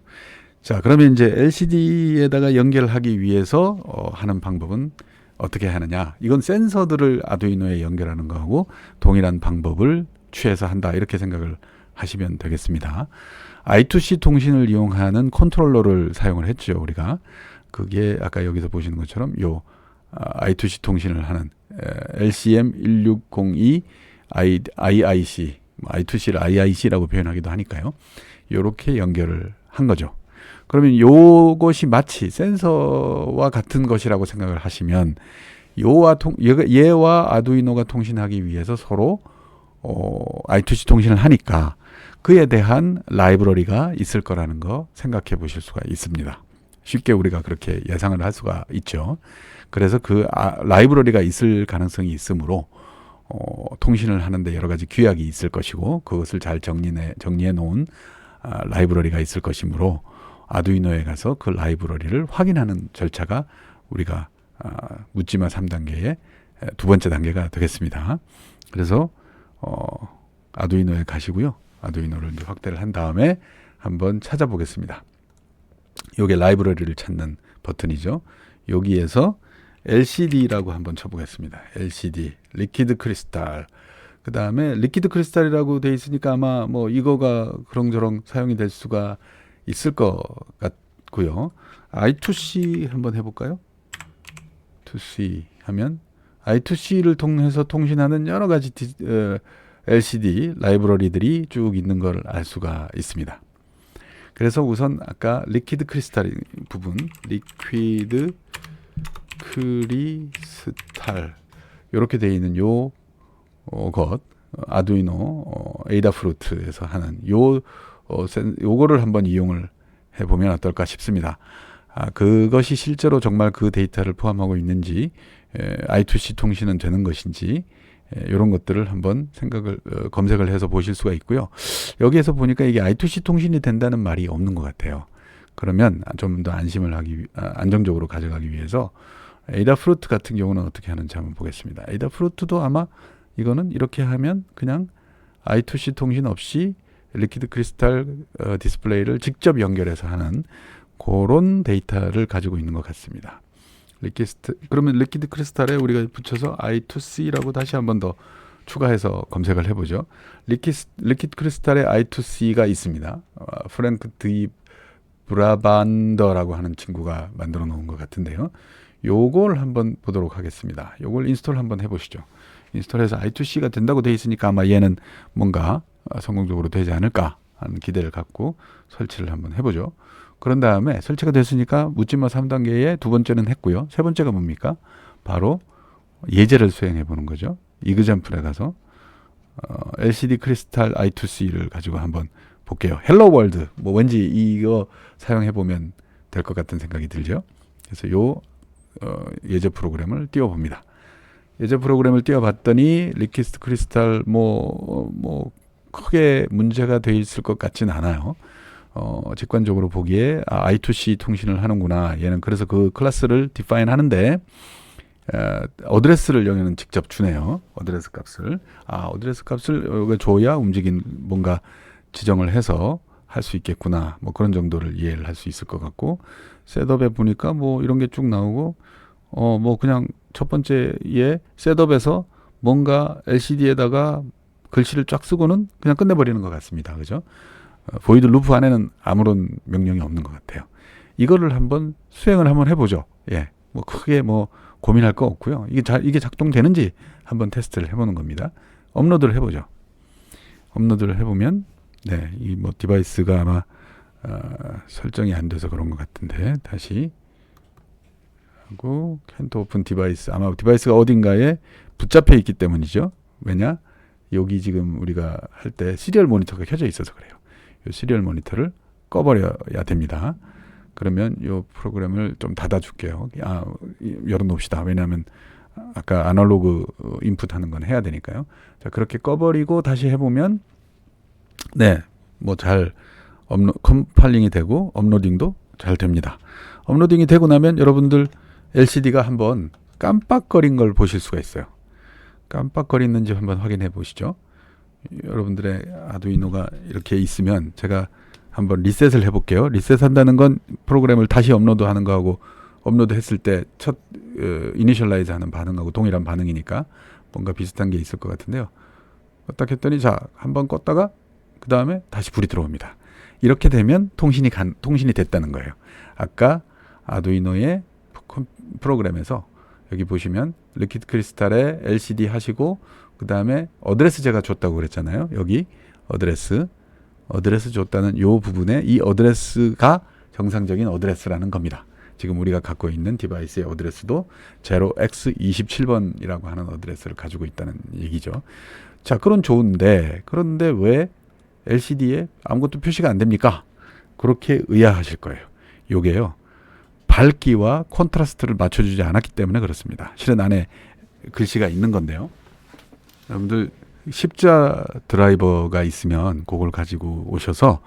자, 그러면 이제 LCD에다가 연결하기 위해서 하는 방법은 어떻게 하느냐? 이건 센서들을 아두이노에 연결하는 거하고 동일한 방법을 취해서 한다, 이렇게 생각을 하시면 되겠습니다. I2C 통신을 이용하는 컨트롤러를 사용을 했죠, 우리가. 그게 아까 여기서 보시는 것처럼 요 I2C 통신을 하는 LCM1602 IIC, I2C를 IIC라고 표현하기도 하니까요. 이렇게 연결을 한 거죠. 그러면 요것이 마치 센서와 같은 것이라고 생각을 하시면 얘와 아두이노가 통신하기 위해서 서로 I2C 통신을 하니까 그에 대한 라이브러리가 있을 거라는 거 생각해 보실 수가 있습니다. 쉽게 우리가 그렇게 예상을 할 수가 있죠. 그래서 그 라이브러리가 있을 가능성이 있으므로 통신을 하는데 여러 가지 규약이 있을 것이고 그것을 잘 정리해 놓은 라이브러리가 있을 것이므로 아두이노에 가서 그 라이브러리를 확인하는 절차가 우리가 묻지마 3단계에 두 번째 단계가 되겠습니다. 그래서 아두이노에 가시고요. 아두이노를 이제 확대를 한 다음에 한번 찾아보겠습니다. 요게 라이브러리를 찾는 버튼이죠. 여기에서 LCD라고 한번 쳐보겠습니다. LCD, 리퀴드 크리스탈. 그 다음에 리퀴드 크리스탈이라고 돼 있으니까 아마 뭐 이거가 그렁저렁 사용이 될 수가 있을 것 같고요. I2C 한번 해볼까요? 2C 하면 I2C를 통해서 통신하는 여러 가지 LCD 라이브러리들이 쭉 있는 걸 알 수가 있습니다. 그래서 우선 아까 리퀴드 크리스탈 부분, 리퀴드 크리스탈 이렇게 되어 있는 요 것 아두이노 에이다프루트에서 하는 요거를 한번 이용을 해보면 어떨까 싶습니다. 그것이 실제로 정말 그 데이터를 포함하고 있는지 I2C 통신은 되는 것인지 이런 것들을 한번 검색을 해서 보실 수가 있고요. 여기에서 보니까 이게 I2C 통신이 된다는 말이 없는 것 같아요. 그러면 좀 더 안정적으로 가져가기 위해서 에이다프루트 같은 경우는 어떻게 하는지 한번 보겠습니다. 에이다프루트도 아마 이거는 이렇게 하면 그냥 I2C 통신 없이 리퀴드 크리스탈 디스플레이를 직접 연결해서 하는 그런 데이터를 가지고 있는 것 같습니다. 그러면 리퀴드 크리스탈에 우리가 붙여서 I2C라고 다시 한번 더 추가해서 검색을 해보죠. 리퀴드 크리스탈에 I2C가 있습니다. 프랭크 디 브라반더라고 하는 친구가 만들어 놓은 것 같은데요. 요걸 한번 보도록 하겠습니다. 요걸 인스톨 한번 해보시죠. 인스톨해서 I2C가 된다고 돼 있으니까 아마 얘는 뭔가 성공적으로 되지 않을까 하는 기대를 갖고 설치를 한번 해보죠. 그런 다음에 설치가 됐으니까 묻지마 3단계에 두 번째는 했고요. 세 번째가 뭡니까? 바로 예제를 수행해 보는 거죠. 이그잠플에 가서 LCD 크리스탈 I2C를 가지고 한번 볼게요. 헬로 월드 뭐 왠지 이거 사용해 보면 될 것 같은 생각이 들죠. 그래서 요 예제 프로그램을 띄워봅니다. 예제 프로그램을 띄워봤더니 리퀴드 크리스탈 뭐 크게 문제가 돼 있을 것 같진 않아요. 직관적으로 보기에 I2C 통신을 하는구나. 얘는 그래서 그 클래스를 디파인 하는데 어드레스를 여기는 직접 주네요. 어드레스 값을. 어드레스 값을 여기가 줘야 뭔가 지정을 해서 할 수 있겠구나. 뭐 그런 정도를 이해를 할 수 있을 것 같고 셋업에 보니까 뭐 이런 게 쭉 나오고 뭐 그냥 첫 번째에 셋업에서 뭔가 LCD에다가 글씨를 쫙 쓰고는 그냥 끝내버리는 것 같습니다. 그죠? 보이드 루프 안에는 아무런 명령이 없는 것 같아요. 이거를 한번 수행을 한번 해보죠. 예, 뭐 크게 뭐 고민할 거 없고요. 이게 작동되는지 한번 테스트를 해보는 겁니다. 업로드를 해보죠. 업로드를 해보면 네, 이 뭐 디바이스가 아마 설정이 안 돼서 그런 것 같은데 다시 하고 캔트 오픈 디바이스 아마 디바이스가 어딘가에 붙잡혀 있기 때문이죠. 왜냐? 여기 지금 우리가 할 때 시리얼 모니터가 켜져 있어서 그래요. 이 시리얼 모니터를 꺼버려야 됩니다. 그러면 이 프로그램을 좀 닫아줄게요. 열어놓읍시다. 왜냐하면 아까 아날로그 인풋 하는 건 해야 되니까요. 자, 그렇게 꺼버리고 다시 해보면 네, 뭐 잘 컴파일링이 되고 업로딩도 잘 됩니다. 업로딩이 되고 나면 여러분들 LCD가 한번 깜빡거린 걸 보실 수가 있어요. 깜빡거리는지 한번 확인해 보시죠. 여러분들의 아두이노가 이렇게 있으면 제가 한번 리셋을 해볼게요. 리셋한다는 건 프로그램을 다시 업로드하는 거하고 업로드했을 때 첫 이니셜라이즈 하는 반응하고 동일한 반응이니까 뭔가 비슷한 게 있을 것 같은데요. 껐다 켰더니 자, 한번 껐다가 그 다음에 다시 불이 들어옵니다. 이렇게 되면 통신이 됐다는 거예요. 아까 아두이노의 프로그램에서 여기 보시면 리퀴드 크리스탈에 LCD 하시고 그 다음에 어드레스 제가 줬다고 그랬잖아요. 여기 어드레스 줬다는 요 부분에 이 어드레스가 정상적인 어드레스라는 겁니다. 지금 우리가 갖고 있는 디바이스의 어드레스도 0x27번이라고 하는 어드레스를 가지고 있다는 얘기죠. 자, 그런데 왜 LCD에 아무것도 표시가 안 됩니까? 그렇게 의아하실 거예요. 요게요. 밝기와 콘트라스트를 맞춰주지 않았기 때문에 그렇습니다. 실은 안에 글씨가 있는 건데요. 여러분들 십자 드라이버가 있으면 그걸 가지고 오셔서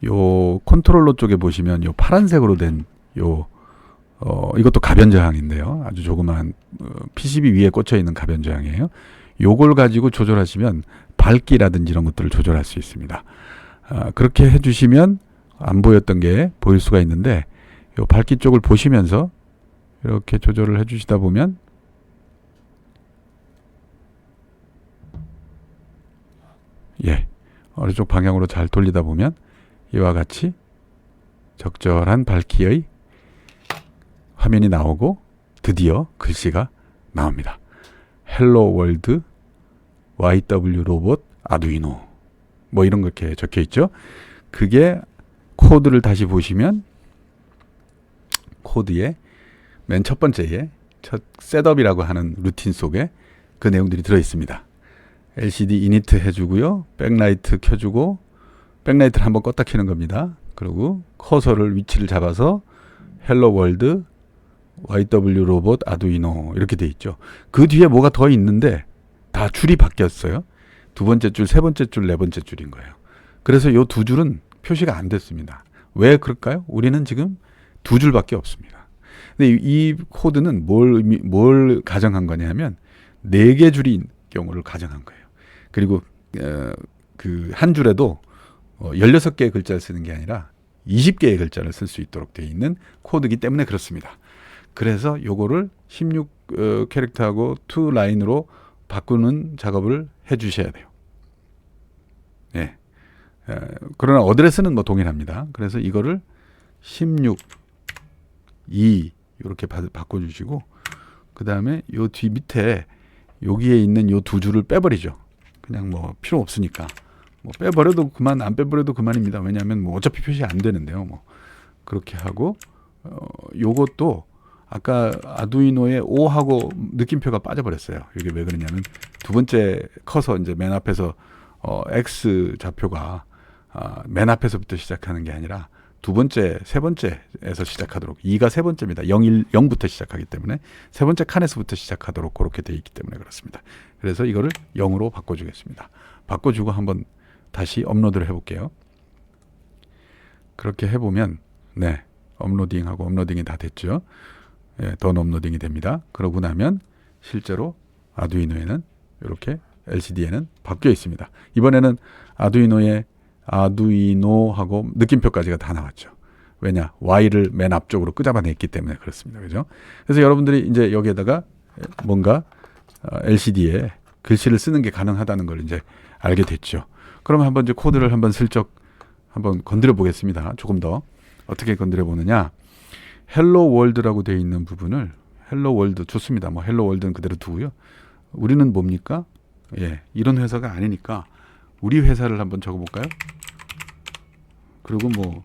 요 컨트롤러 쪽에 보시면 요 파란색으로 된 요 이것도 가변 저항인데요. 아주 조그만 PCB 위에 꽂혀 있는 가변 저항이에요. 요걸 가지고 조절하시면 밝기라든지 이런 것들을 조절할 수 있습니다. 그렇게 해주시면 안 보였던 게 보일 수가 있는데 요 밝기 쪽을 보시면서 이렇게 조절을 해주시다 보면 어느 쪽 방향으로 잘 돌리다 보면 이와 같이 적절한 밝기의 화면이 나오고 드디어 글씨가 나옵니다. 헬로 월드 YW 로봇 아두이노 뭐 이런 거 이렇게 적혀 있죠. 그게 코드를 다시 보시면 코드의 맨 첫 번째에 첫 셋업이라고 하는 루틴 속에 그 내용들이 들어 있습니다. LCD 이니트 해주고요. 백라이트 켜주고 백라이트를 한번 껐다 켜는 겁니다. 그리고 커서를 위치를 잡아서 헬로 월드 YW 로봇 아두이노 이렇게 돼 있죠. 그 뒤에 뭐가 더 있는데 다 줄이 바뀌었어요. 두 번째 줄, 세 번째 줄, 네 번째 줄인 거예요. 그래서 이 두 줄은 표시가 안 됐습니다. 왜 그럴까요? 우리는 지금 두 줄밖에 없습니다. 근데 이 코드는 뭘 가정한 거냐면 네 개 줄인 경우를 가정한 거예요. 그리고 그 한 줄에도 16개의 글자를 쓰는 게 아니라 20개의 글자를 쓸 수 있도록 되어 있는 코드이기 때문에 그렇습니다. 그래서 요거를 16 캐릭터하고 2 라인으로 바꾸는 작업을 해 주셔야 돼요. 예. 그러나 어드레스는 뭐 동일합니다. 그래서 이거를 16, 2 이렇게 바꿔 주시고 그 다음에 요 뒤 밑에 여기에 있는 요 두 줄을 빼버리죠. 그냥 뭐 필요 없으니까 뭐 빼버려도 그만, 안 빼버려도 그만입니다. 왜냐하면 뭐 어차피 표시 안 되는데요. 뭐 그렇게 하고 요것도 아까 아두이노의 O하고 느낌표가 빠져버렸어요. 이게 왜 그러냐면 두 번째 커서 이제 맨 앞에서 X 좌표가 맨 앞에서부터 시작하는 게 아니라 두 번째, 세 번째에서 시작하도록 2가 세 번째입니다. 0부터 시작하기 때문에 세 번째 칸에서부터 시작하도록 그렇게 되어 있기 때문에 그렇습니다. 그래서 이거를 0으로 바꿔주겠습니다. 바꿔주고 한번 다시 업로드를 해볼게요. 그렇게 해보면 네, 업로딩하고 업로딩이 다 됐죠. 예, 더 업로딩이 됩니다. 그러고 나면 실제로 아두이노에는 이렇게 LCD에는 바뀌어 있습니다. 이번에는 아두이노하고 느낌표까지가 다 나왔죠. 왜냐? Y를 맨 앞쪽으로 끄잡아냈기 때문에 그렇습니다. 그죠? 그래서 여러분들이 이제 여기에다가 뭔가 LCD에 글씨를 쓰는 게 가능하다는 걸 이제 알게 됐죠. 그러면 한번 이제 코드를 한번 슬쩍 한번 건드려 보겠습니다. 조금 더 어떻게 건드려 보느냐? 헬로 월드라고 되어 있는 부분을 헬로 월드 좋습니다. 뭐 헬로 월드는 그대로 두고요. 우리는 뭡니까? 예, 이런 회사가 아니니까 우리 회사를 한번 적어볼까요? 그리고 뭐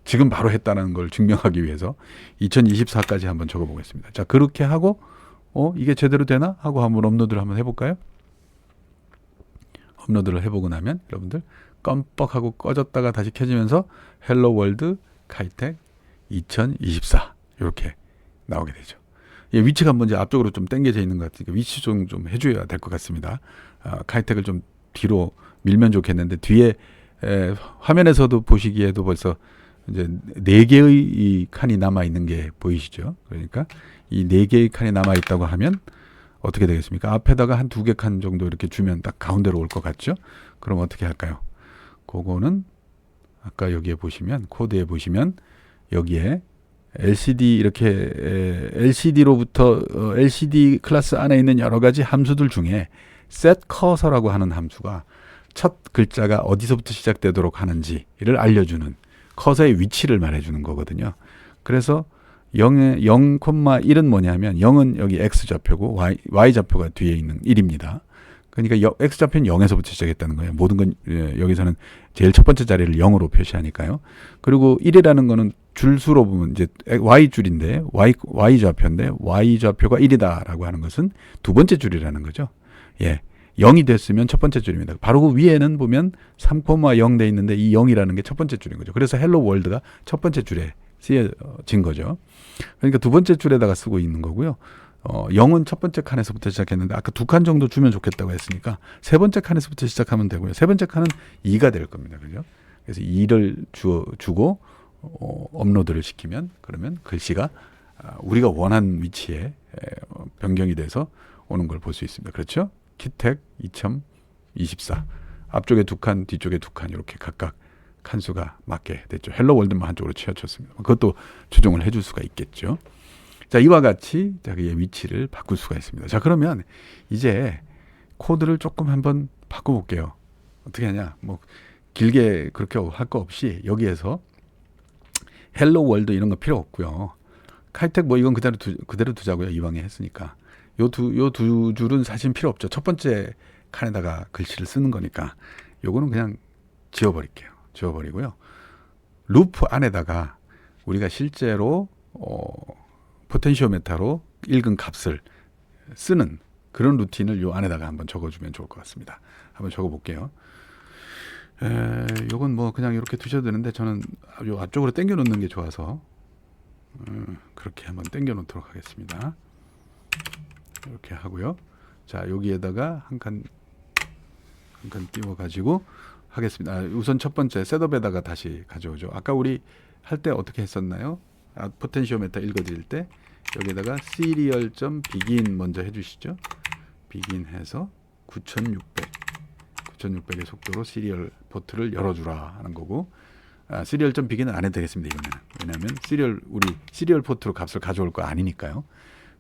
지금 바로 했다는 걸 증명하기 위해서 2024까지 한번 적어보겠습니다. 자, 그렇게 하고 이게 제대로 되나? 하고 한번 업로드를 한번 해볼까요? 업로드를 해보고 나면 여러분들 껌뻑하고 꺼졌다가 다시 켜지면서 헬로 월드 카이텍 2024 이렇게 나오게 되죠. 예, 위치가 한번 이제 앞쪽으로 좀 당겨져 있는 것 같으니까 위치 좀 해줘야 될 것 같습니다. 카이텍을 좀 뒤로 밀면 좋겠는데 뒤에 화면에서도 보시기에도 벌써 이제 4개의 이 칸이 남아 있는 게 보이시죠? 그러니까 이 4개의 칸이 남아 있다고 하면 어떻게 되겠습니까? 앞에다가 한 2개 칸 정도 이렇게 주면 딱 가운데로 올 것 같죠? 그럼 어떻게 할까요? 그거는 아까 여기에 보시면 코드에 보시면 여기에 LCD 이렇게 LCD로부터 LCD 클래스 안에 있는 여러 가지 함수들 중에 set cursor라고 하는 함수가 첫 글자가 어디서부터 시작되도록 하는지를 알려주는 커서의 위치를 말해주는 거거든요. 그래서 0,1은 뭐냐면 0은 여기 X좌표고 Y 좌표가 뒤에 있는 1입니다. 그러니까 X좌표는 0에서부터 시작했다는 거예요. 모든 건 여기서는 제일 첫 번째 자리를 0으로 표시하니까요. 그리고 1이라는 거는 줄수로 보면 이제 Y줄인데 Y 좌표인데 Y 좌표가 1이다라고 하는 것은 두 번째 줄이라는 거죠. 예. 0이 됐으면 첫 번째 줄입니다. 바로 그 위에는 보면 3,0 돼 있는데 이 0이라는 게 첫 번째 줄인 거죠. 그래서 헬로 월드가 첫 번째 줄에 쓰여진 거죠. 그러니까 두 번째 줄에다가 쓰고 있는 거고요. 0은 첫 번째 칸에서부터 시작했는데 아까 2칸 정도 주면 좋겠다고 했으니까 세 번째 칸에서부터 시작하면 되고요. 세 번째 칸은 2가 될 겁니다. 그죠? 그래서 2를 주고 업로드를 시키면 그러면 글씨가 우리가 원하는 위치에 변경이 돼서 오는 걸 볼 수 있습니다. 그렇죠? 키텍 2024 앞쪽에 2칸, 뒤쪽에 2칸 이렇게 각각 칸수가 맞게 됐죠. 헬로 월드만 한쪽으로 치우쳤습니다. 그것도 조정을 해줄 수가 있겠죠. 자, 이와 같이 자기의 위치를 바꿀 수가 있습니다. 자, 그러면 이제 코드를 조금 한번 바꿔볼게요. 어떻게 하냐? 뭐 길게 그렇게 할 거 없이 여기에서 헬로 월드 이런 거 필요 없고요. 카이텍 뭐 이건 그대로 두자고요. 이왕에 했으니까. 요 두 줄은 사실 필요 없죠. 첫 번째 칸에다가 글씨를 쓰는 거니까 요거는 그냥 지워버릴게요. 지워버리고요. 루프 안에다가 우리가 실제로 포텐시오메타로 읽은 값을 쓰는 그런 루틴을 요 안에다가 한번 적어주면 좋을 것 같습니다. 한번 적어볼게요. 요건 뭐 그냥 이렇게 두셔도 되는데 저는 요 앞쪽으로 당겨 놓는 게 좋아서 그렇게 한번 당겨 놓도록 하겠습니다. 이렇게 하고요. 자, 여기에다가 한 칸 띄워 가지고 하겠습니다. 우선 첫 번째 셋업에다가 다시 가져오죠. 아까 우리 할 때 어떻게 했었나요? 포텐시오메타 읽어드릴 때 여기에다가 serial.begin 먼저 해주시죠. begin 해서 9600의 속도로 시리얼 포트를 열어주라 하는 거고, serial.begin은 안 해도 되겠습니다. 이거는 왜냐하면 우리 시리얼 포트로 값을 가져올 거 아니니까요.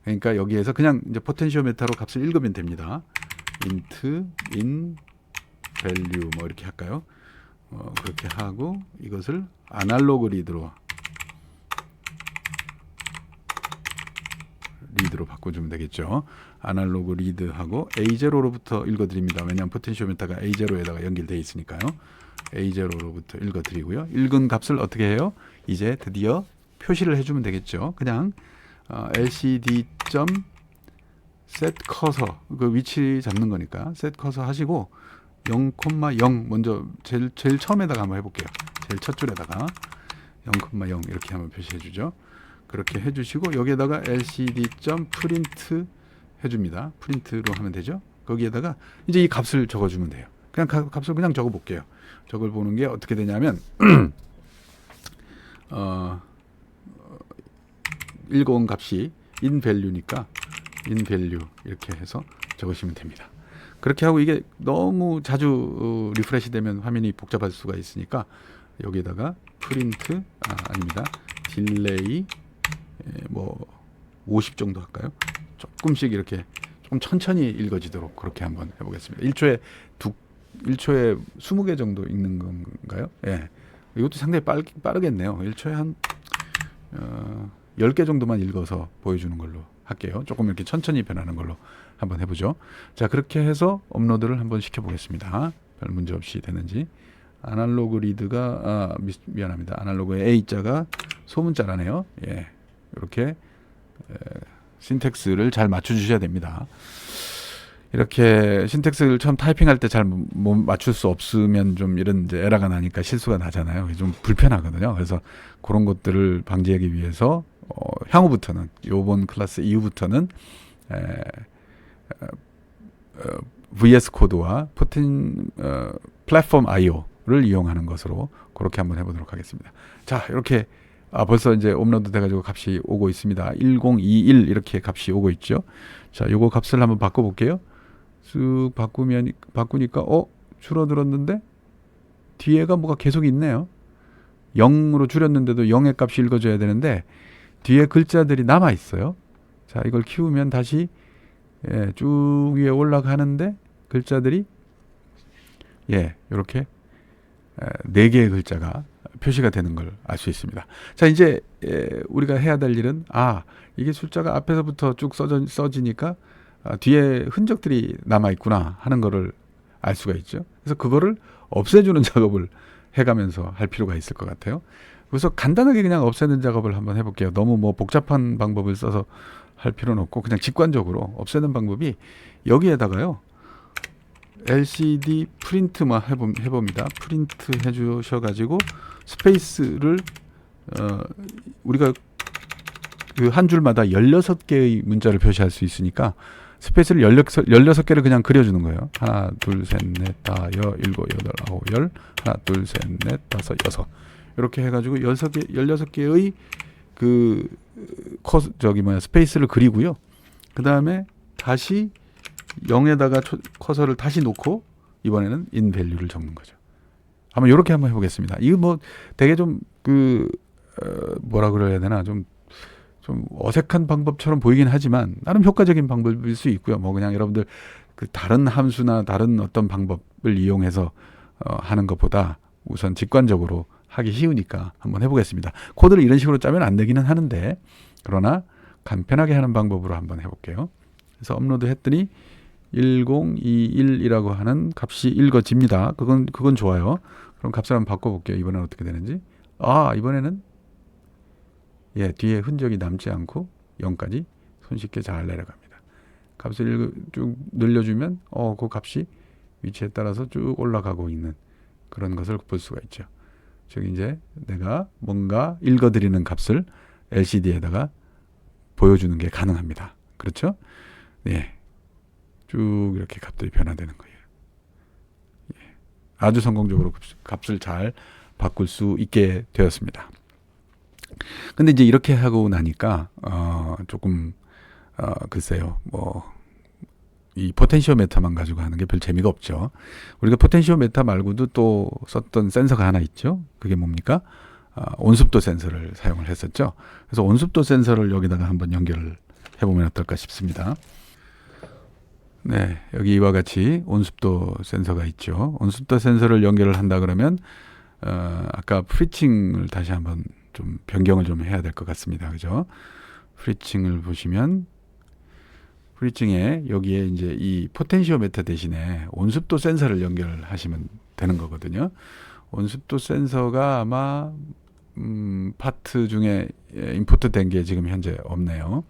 그러니까 여기에서 그냥 이제 포텐시오메타로 값을 읽으면 됩니다. int in value 뭐 이렇게 할까요? 그렇게 하고 이것을 아날로그 리드로 바꿔주면 되겠죠. 아날로그 리드하고 A0로부터 읽어드립니다. 왜냐하면 포텐시오메타가 A0에다가 연결되어 있으니까요. A0로부터 읽어드리고요. 읽은 값을 어떻게 해요? 이제 드디어 표시를 해주면 되겠죠. 그냥 lcd.set 커서 그 위치 잡는 거니까 set 커서 하시고 0,0 먼저 제일 처음에다가 한번 해볼게요. 제일 첫 줄에다가 0,0 이렇게 한번 표시해 주죠. 그렇게 해주시고 여기에다가 lcd.print 해줍니다. 프린트로 하면 되죠. 거기에다가 이제 이 값을 적어주면 돼요. 그냥 값을 그냥 적어볼게요. 적을 보는 게 어떻게 되냐면 읽어온 값이 in value니까 in value 이렇게 해서 적으시면 됩니다. 그렇게 하고 이게 너무 자주 리프레시 되면 화면이 복잡할 수가 있으니까 여기에다가 프린트 아닙니다. 딜레이 뭐 50 정도 할까요? 조금씩 이렇게 조금 천천히 읽어지도록 그렇게 한번 해보겠습니다. 1초에 20개 정도 읽는 건가요? 예. 이것도 상당히 빠르겠네요. 1초에 한 10개 정도만 읽어서 보여주는 걸로 할게요. 조금 이렇게 천천히 변하는 걸로 한번 해보죠. 자, 그렇게 해서 업로드를 한번 시켜보겠습니다. 별 문제 없이 되는지. 아날로그 리드가 미안합니다. 아날로그 A자가 소문자라네요. 예, 이렇게 신텍스를 잘 맞춰주셔야 됩니다. 이렇게 신텍스를 처음 타이핑할 때 잘 못 맞출 수 없으면 좀 이런 이제 에러가 나니까 실수가 나잖아요. 좀 불편하거든요. 그래서 그런 것들을 방지하기 위해서 향후부터는 요번 클래스 이후부터는 VS 코드와 플랫폼 IO를 이용하는 것으로 그렇게 한번 해보도록 하겠습니다. 자, 이렇게 벌써 이제 업로드 돼가지고 값이 오고 있습니다. 1021 이렇게 값이 오고 있죠. 자, 요거 값을 한번 바꿔볼게요. 쓱 바꾸니까 줄어들었는데 뒤에가 뭐가 계속 있네요. 0으로 줄였는데도 0의 값이 읽어줘야 되는데 뒤에 글자들이 남아 있어요. 자, 이걸 키우면 다시 쭉 위에 올라가는데 글자들이 이렇게 4개의 글자가 표시가 되는 걸 알 수 있습니다. 자, 이제 우리가 해야 될 일은 이게 숫자가 앞에서부터 쭉 써지니까 뒤에 흔적들이 남아 있구나 하는 거를 알 수가 있죠. 그래서 그거를 없애주는 작업을 해가면서 할 필요가 있을 것 같아요. 그래서 간단하게 그냥 없애는 작업을 한번 해볼게요. 너무 뭐 복잡한 방법을 써서 할 필요는 없고 그냥 직관적으로 없애는 방법이 여기에다가요. LCD 프린트만 해봅니다. 프린트 해주셔가지고 스페이스를 우리가 그 한 줄마다 16개의 문자를 표시할 수 있으니까 스페이스를 16개를 그냥 그려주는 거예요. 하나, 둘, 셋, 넷, 다, 여, 일곱, 여덟, 아홉, 열. 하나, 둘, 셋, 넷, 다섯, 여섯. 이렇게 해가지고 16개의 그 스페이스를 그리고요. 그 다음에 다시 0에다가 커서를 다시 놓고 이번에는 in value를 적는 거죠. 한번 이렇게 한번 해보겠습니다. 이거 뭐 되게 좀 뭐라 그래야 되나 좀 어색한 방법처럼 보이긴 하지만 나름 효과적인 방법일 수 있고요. 뭐 그냥 여러분들 그 다른 함수나 다른 어떤 방법을 이용해서 하는 것보다 우선 직관적으로 하기 쉬우니까 한번 해보겠습니다. 코드를 이런 식으로 짜면 안 되기는 하는데 그러나 간편하게 하는 방법으로 한번 해볼게요. 그래서 업로드 했더니 1021이라고 하는 값이 읽어집니다. 그건 좋아요. 그럼 값을 한번 바꿔볼게요. 이번엔 어떻게 되는지. 이번에는 뒤에 흔적이 남지 않고 0까지 손쉽게 잘 내려갑니다. 값을 쭉 늘려주면 그 값이 위치에 따라서 쭉 올라가고 있는 그런 것을 볼 수가 있죠. 즉 이제 내가 뭔가 읽어드리는 값을 LCD에다가 보여주는 게 가능합니다. 그렇죠? 네, 쭉 이렇게 값들이 변화되는 거예요. 아주 성공적으로 값을 잘 바꿀 수 있게 되었습니다. 근데 이제 이렇게 하고 나니까 조금 글쎄요, 이 포텐시오메터만 가지고 하는 게 별 재미가 없죠. 우리가 포텐시오메터 말고도 또 썼던 센서가 하나 있죠. 그게 뭡니까? 온습도 센서를 사용을 했었죠. 그래서 온습도 센서를 여기다가 한번 연결을 해보면 어떨까 싶습니다. 네, 여기 이와 같이 온습도 센서가 있죠. 온습도 센서를 연결을 한다 그러면 아까 프리칭을 다시 한번 좀 변경을 좀 해야 될 것 같습니다. 그죠? 프리칭을 보시면 프리칭에 여기에 이제 이 포텐시오메터 대신에 온습도 센서를 연결하시면 되는 거거든요. 온습도 센서가 아마 파트 중에 임포트 된 게 지금 현재 없네요.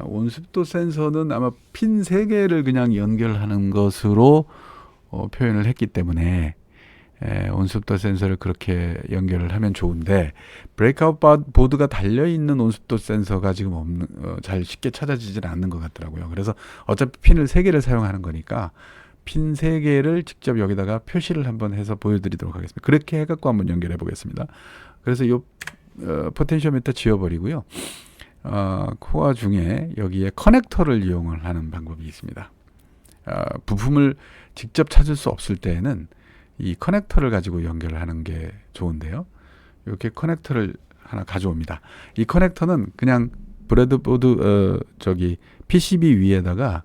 온습도 센서는 아마 핀 3개를 그냥 연결하는 것으로 표현을 했기 때문에 온습도 센서를 그렇게 연결을 하면 좋은데 브레이크아웃 보드가 달려있는 온습도 센서가 지금 잘 쉽게 찾아지질 않는 것 같더라고요. 그래서 어차피 핀을 3개를 사용하는 거니까 핀 3개를 직접 여기다가 표시를 한번 해서 보여드리도록 하겠습니다. 그렇게 해갖고 한번 연결해 보겠습니다. 그래서 이 포텐시오미터 지워버리고요. 코어 중에 여기에 커넥터를 이용을 하는 방법이 있습니다. 부품을 직접 찾을 수 없을 때에는 이 커넥터를 가지고 연결을 하는 게 좋은데요. 이렇게 커넥터를 하나 가져옵니다. 이 커넥터는 그냥 브레드보드 PCB 위에다가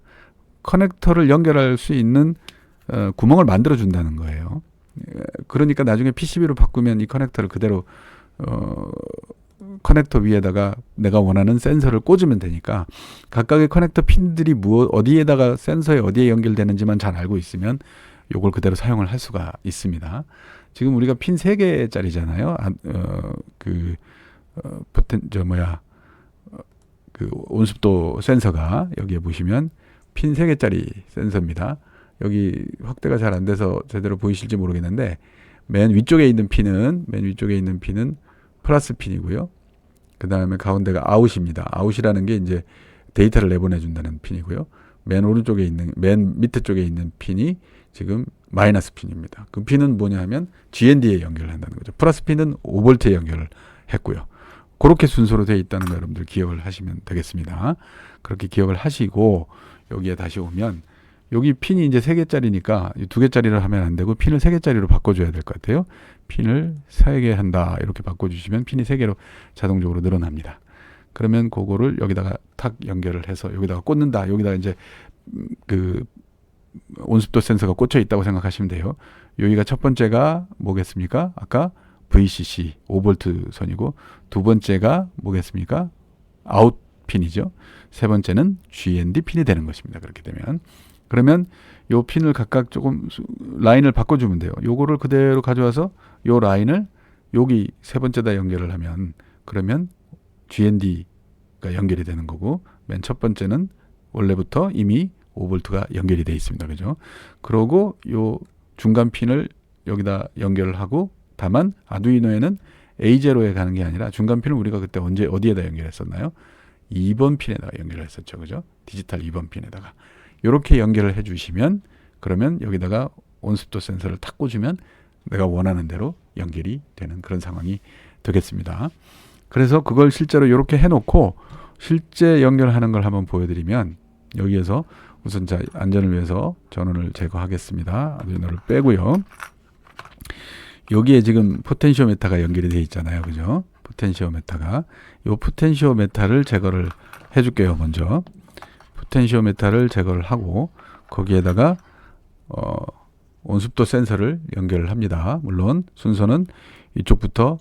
커넥터를 연결할 수 있는 구멍을 만들어 준다는 거예요. 그러니까 나중에 PCB로 바꾸면 이 커넥터를 그대로 커넥터 위에다가 내가 원하는 센서를 꽂으면 되니까 각각의 커넥터 핀들이 어디에다가 센서에 어디에 연결되는지만 잘 알고 있으면 요걸 그대로 사용을 할 수가 있습니다. 지금 우리가 핀 3개짜리잖아요. 온습도 센서가 여기에 보시면 핀 3개짜리 센서입니다. 여기 확대가 잘 안 돼서 제대로 보이실지 모르겠는데 맨 위쪽에 있는 핀은 플러스 핀이고요. 그 다음에 가운데가 아웃입니다. 아웃이라는 게 이제 데이터를 내보내준다는 핀이고요. 맨 밑에 쪽에 있는 핀이 지금 마이너스 핀입니다. 그 핀은 뭐냐 하면 GND에 연결을 한다는 거죠. 플러스 핀은 5V에 연결을 했고요. 그렇게 순서로 되어 있다는 거 여러분들 기억을 하시면 되겠습니다. 그렇게 기억을 하시고 여기에 다시 오면 여기 핀이 이제 3개짜리니까 2개짜리를 하면 안 되고 핀을 3개짜리로 바꿔줘야 될 것 같아요. 핀을 3개 한다 이렇게 바꿔주시면 핀이 3개로 자동적으로 늘어납니다. 그러면 그거를 여기다가 탁 연결을 해서 여기다가 꽂는다. 여기다가 이제 그 온습도 센서가 꽂혀 있다고 생각하시면 돼요. 여기가 첫 번째가 뭐겠습니까? 아까 VCC 5V 선이고 두 번째가 뭐겠습니까? 아웃 핀이죠. 세 번째는 GND 핀이 되는 것입니다. 그렇게 되면 그러면 요 핀을 각각 조금 라인을 바꿔주면 돼요. 요거를 그대로 가져와서 요 라인을 여기 세 번째다 연결을 하면 그러면 GND가 연결이 되는 거고 맨 첫 번째는 원래부터 이미 5V가 연결이 되어 있습니다. 그죠? 그러고 요 중간 핀을 여기다 연결을 하고 다만 아두이노에는 A0에 가는 게 아니라 중간 핀을 우리가 그때 어디에다 연결했었나요? 2번 핀에다가 연결을 했었죠. 그죠? 디지털 2번 핀에다가. 이렇게 연결을 해 주시면 그러면 여기다가 온습도 센서를 탁 꽂으면 내가 원하는 대로 연결이 되는 그런 상황이 되겠습니다. 그래서 그걸 실제로 이렇게 해놓고 실제 연결하는 걸 한번 보여드리면, 여기에서 우선 자 안전을 위해서 전원을 제거하겠습니다. 아두이노를 빼고요. 여기에 지금 포텐시오메타가 연결이 되어 있잖아요, 그죠? 포텐시오메타가, 이 포텐시오메타를 제거를 해줄게요. 먼저 포텐시오메타를 제거를 하고 거기에다가 온습도 센서를 연결을 합니다. 물론 순서는 이쪽부터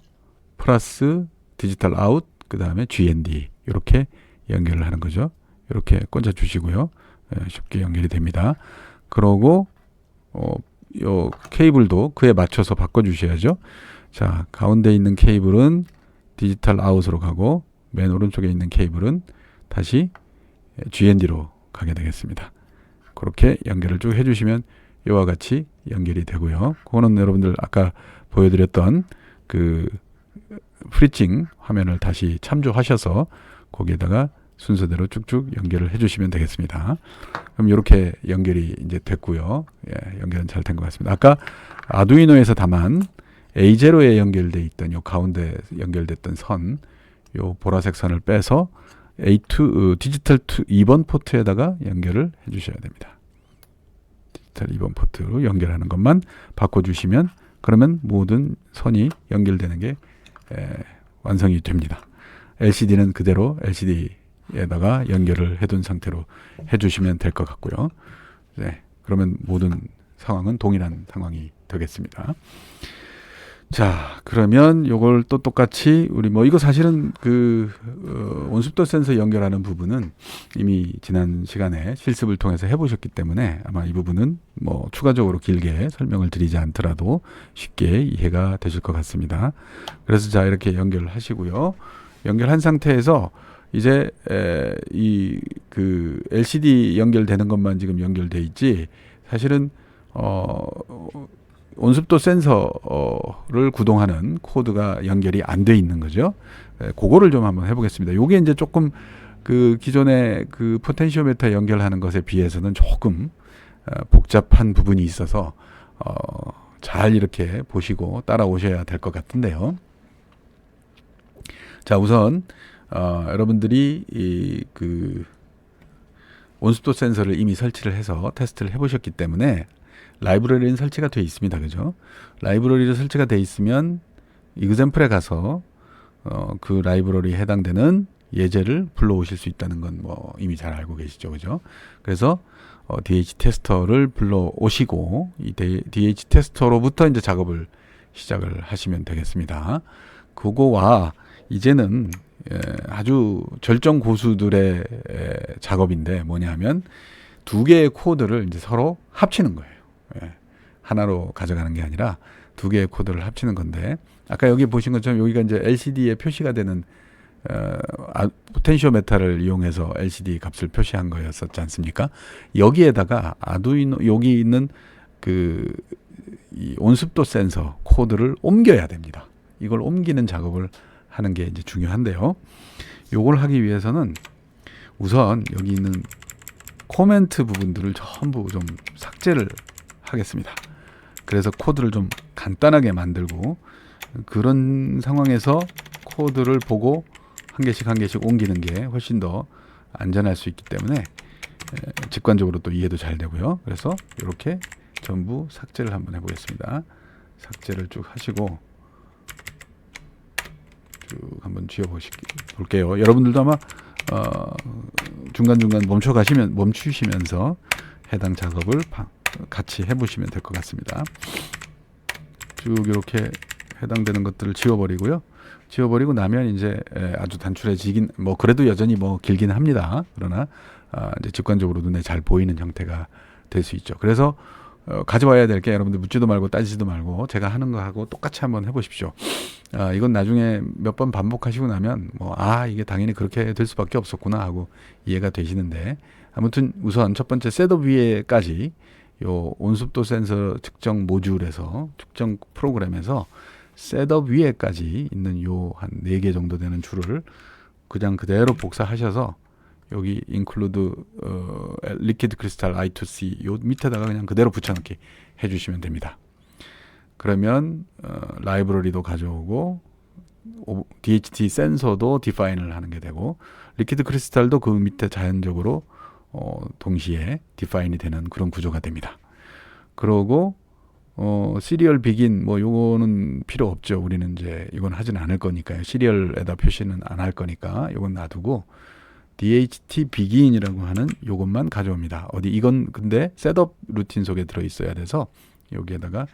플러스 디지털 아웃, 그 다음에 GND 이렇게 연결을 하는 거죠. 이렇게 꽂아 주시고요. 쉽게 연결이 됩니다. 그러고 요 케이블도 그에 맞춰서 바꿔 주셔야죠. 자, 가운데 있는 케이블은 디지털 아웃으로 가고 맨 오른쪽에 있는 케이블은 다시 GND로 가게 되겠습니다. 그렇게 연결을 쭉 해주시면 이와 같이 연결이 되고요. 그거는 여러분들 아까 보여드렸던 그 프리칭 화면을 다시 참조하셔서 거기에다가 순서대로 쭉쭉 연결을 해주시면 되겠습니다. 그럼 이렇게 연결이 이제 됐고요. 예, 연결은 잘 된 것 같습니다. 아까 아두이노에서 다만 A0에 연결돼 있던 요 가운데 연결됐던 선, 요 보라색 선을 빼서 A2 디지털 2번 포트에다가 연결을 해주셔야 됩니다. 디지털 2번 포트로 연결하는 것만 바꿔주시면, 그러면 모든 선이 연결되는 게 완성이 됩니다. LCD는 그대로 LCD에다가 연결을 해둔 상태로 해주시면 될 것 같고요. 네, 그러면 모든 상황은 동일한 상황이 되겠습니다. 자, 그러면 요걸 또 똑같이 우리 이거 사실은 그 온습도 센서 연결하는 부분은 이미 지난 시간에 실습을 통해서 해보셨기 때문에 아마 이 부분은 추가적으로 길게 설명을 드리지 않더라도 쉽게 이해가 되실 것 같습니다. 그래서 자, 이렇게 연결을 하시고요. 연결한 상태에서 이제 이 그 LCD 연결되는 것만 지금 연결돼 있지, 사실은 온습도 센서를 구동하는 코드가 연결이 안 돼 있는 거죠. 그거를 좀 한번 해보겠습니다. 요게 이제 조금 그 기존의 그 포텐시오메타 연결하는 것에 비해서는 조금 복잡한 부분이 있어서 잘 이렇게 보시고 따라오셔야 될 것 같은데요. 자, 우선 여러분들이 그 온습도 센서를 이미 설치를 해서 테스트를 해보셨기 때문에 라이브러리는 설치가 되어 있습니다. 그죠? 라이브러리로 설치가 되어 있으면 이그젬플에 가서 그 라이브러리에 해당되는 예제를 불러오실 수 있다는 건 이미 잘 알고 계시죠. 그죠? 그래서 DH 테스터를 불러오시고 이 DH 테스터로부터 이제 작업을 시작을 하시면 되겠습니다. 그거와 이제는 아주 절정 고수들의 작업인데 뭐냐면 두 개의 코드를 이제 서로 합치는 거예요. 하나로 가져가는 게 아니라 두 개의 코드를 합치는 건데, 아까 여기 보신 것처럼 여기가 이제 LCD에 표시가 되는 포텐시오메타를 이용해서 LCD 값을 표시한 거였었지 않습니까? 여기에다가 아두이노 여기 있는 이 온습도 센서 코드를 옮겨야 됩니다. 이걸 옮기는 작업을 하는 게 이제 중요한데요. 요걸 하기 위해서는 우선 여기 있는 코멘트 부분들을 전부 좀 삭제를 하겠습니다. 그래서 코드를 좀 간단하게 만들고, 그런 상황에서 코드를 보고 한 개씩 옮기는 게 훨씬 더 안전할 수 있기 때문에 직관적으로 또 이해도 잘 되고요. 그래서 이렇게 전부 삭제를 한번 해보겠습니다. 삭제를 쭉 하시고 쭉 한번 지워볼게요. 여러분들도 아마 중간중간 멈추시면서 해당 작업을 같이 해보시면 될 것 같습니다. 쭉 이렇게 해당되는 것들을 지워버리고요. 지워버리고 나면 이제 아주 단출해지긴, 그래도 여전히 길긴 합니다. 그러나 이제 직관적으로 눈에 잘 보이는 형태가 될 수 있죠. 그래서 가져와야 될 게, 여러분들 묻지도 말고 따지지도 말고 제가 하는 거하고 똑같이 한번 해보십시오. 이건 나중에 몇 번 반복하시고 나면 이게 당연히 그렇게 될 수밖에 없었구나 하고 이해가 되시는데, 아무튼 우선 첫 번째 셋업 위에까지 요 온습도 센서 측정 모듈에서 측정 프로그램에서 셋업 위에까지 있는 요 한 4개 정도 되는 줄을 그냥 그대로 복사하셔서 여기 include liquid crystal I2C 요 밑에다가 그냥 그대로 붙여넣기 해주시면 됩니다. 그러면 라이브러리도 가져오고 DHT 센서도 디파인을 하는 게 되고 리퀴드 크리스탈도 그 밑에 자연적으로 동시에 디파인이 되는 그런 구조가 됩니다. 그러고 시리얼 비긴 뭐 요거는 필요 없죠. 우리는 이제 이건 하지는 않을 거니까요. 시리얼에다 표시는 안 할 거니까 요건 놔두고 DHT 비긴이라고 하는 요것만 가져옵니다. 이건 근데 셋업 루틴 속에 들어 있어야 돼서 여기에다가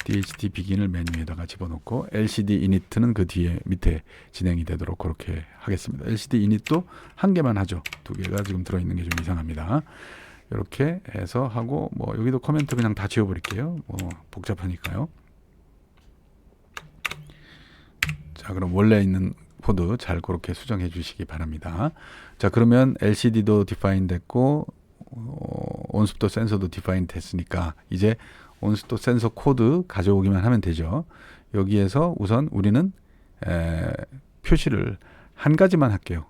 DHT 비긴을 메뉴에다가 집어넣고 LCD 이니트는 그 뒤에 밑에 진행이 되도록 그렇게 하겠습니다. LCD 이니트도 한 개만 하죠. 두 개가 지금 들어있는 게 좀 이상합니다. 이렇게 해서 하고 뭐 여기도 코멘트 그냥 다 지워버릴게요. 뭐 복잡하니까요. 자, 그럼 원래 있는 코드 잘 그렇게 수정해 주시기 바랍니다. 자, 그러면 LCD도 디파인 됐고 온습도 센서도 디파인 됐으니까 이제 온습도 센서 코드 가져오기만 하면 되죠. 여기에서 우선 우리는 표시를 한 가지만 할게요.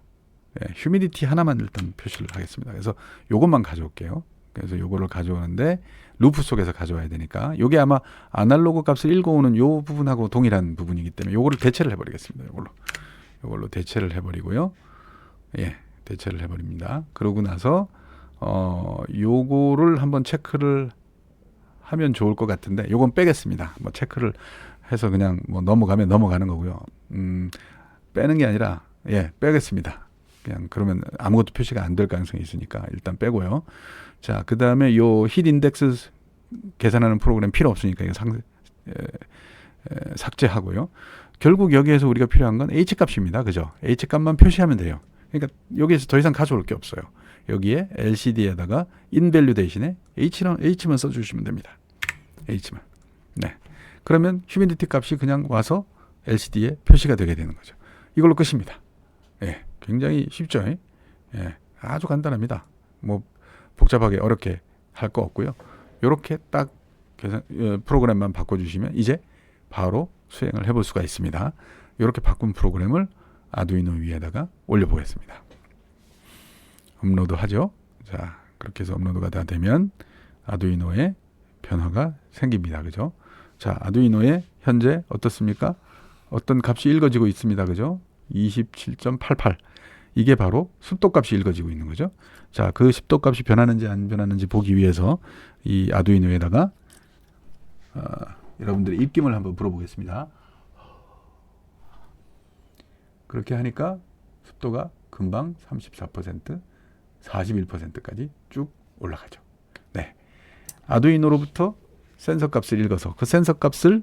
휴미디티 하나만 일단 표시를 하겠습니다. 그래서 요것만 가져올게요. 그래서 요거를 가져오는데 루프 속에서 가져와야 되니까 요게 아마 아날로그 값을 읽어오는 요 부분하고 동일한 부분이기 때문에 요거를 대체를 해버리겠습니다. 요걸로 대체를 해버리고요. 예, 대체를 해버립니다. 그러고 나서 요거를 한번 체크를 하면 좋을 것 같은데 요건 빼겠습니다. 뭐 체크를 해서 그냥 뭐 넘어가면 넘어가는 거고요. 빼는 게 아니라 빼겠습니다. 그냥 그러면 아무것도 표시가 안 될 가능성이 있으니까 일단 빼고요. 자, 그 다음에 요 힛 인덱스 계산하는 프로그램 필요 없으니까 이거 삭제하고요. 결국 여기에서 우리가 필요한 건 H 값입니다. 그죠? H 값만 표시하면 돼요. 그러니까 여기에서 더 이상 가져올 게 없어요. 여기에 LCD에다가 인밸류 대신에 H만 써주시면 됩니다. H만. 네. 그러면 휴미디티 값이 그냥 와서 LCD에 표시가 되게 되는 거죠. 이걸로 끝입니다. 예, 굉장히 쉽죠. 예, 아주 간단합니다. 뭐 복잡하게 어렵게 할 거 없고요. 이렇게 딱 프로그램만 바꿔주시면 이제 바로 수행을 해볼 수가 있습니다. 이렇게 바꾼 프로그램을 아두이노 위에다가 올려보겠습니다. 업로드 하죠. 자, 그렇게 해서 업로드가 다 되면 아두이노에 변화가 생깁니다. 그죠? 자, 아두이노에 현재 어떻습니까? 어떤 값이 읽어지고 있습니다. 그죠? 27.88. 이게 바로 습도 값이 읽어지고 있는 거죠. 자, 그 습도 값이 변하는지 안 변하는지 보기 위해서 이 아두이노에다가 여러분들의 입김을 한번 불어보겠습니다. 그렇게 하니까 습도가 금방 34%, 41%까지 쭉 올라가죠. 네. 아두이노로부터 센서 값을 읽어서 그 센서 값을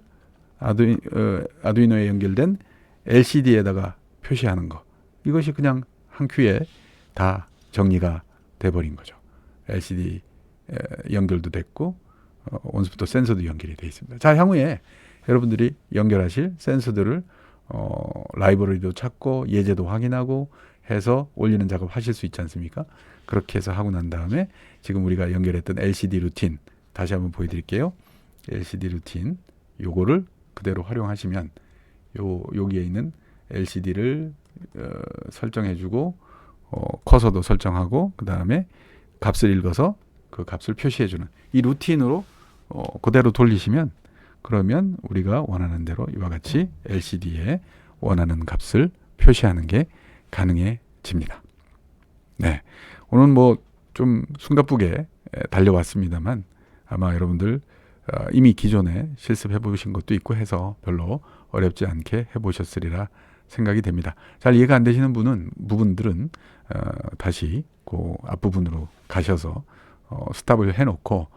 아두이노에 연결된 LCD에다가 표시하는 거. 이것이 그냥 한 큐에 다 정리가 돼버린 거죠. LCD 연결도 됐고 온습도 센서도 연결이 되어 있습니다. 자, 향후에 여러분들이 연결하실 센서들을 라이브러리도 찾고 예제도 확인하고 해서 올리는 작업 하실 수 있지 않습니까? 그렇게 해서 하고 난 다음에 지금 우리가 연결했던 LCD 루틴 다시 한번 보여드릴게요. LCD 루틴 요거를 그대로 활용하시면 여기에 있는 LCD를 설정해주고 커서도 설정하고 그 다음에 값을 읽어서 그 값을 표시해주는 이 루틴으로 그대로 돌리시면 그러면 우리가 원하는 대로 이와 같이 LCD에 원하는 값을 표시하는 게 가능해집니다. 네, 오늘 뭐 좀 숨가쁘게 달려왔습니다만 아마 여러분들 이미 기존에 실습해 보신 것도 있고 해서 별로 어렵지 않게 해보셨으리라 생각이 됩니다. 잘 이해가 안 되시는 부분들은 다시 그 앞부분으로 가셔서 스탑을 해놓고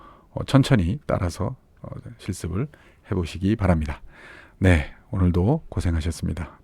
천천히 따라서 실습을 해보시기 바랍니다. 네, 오늘도 고생하셨습니다.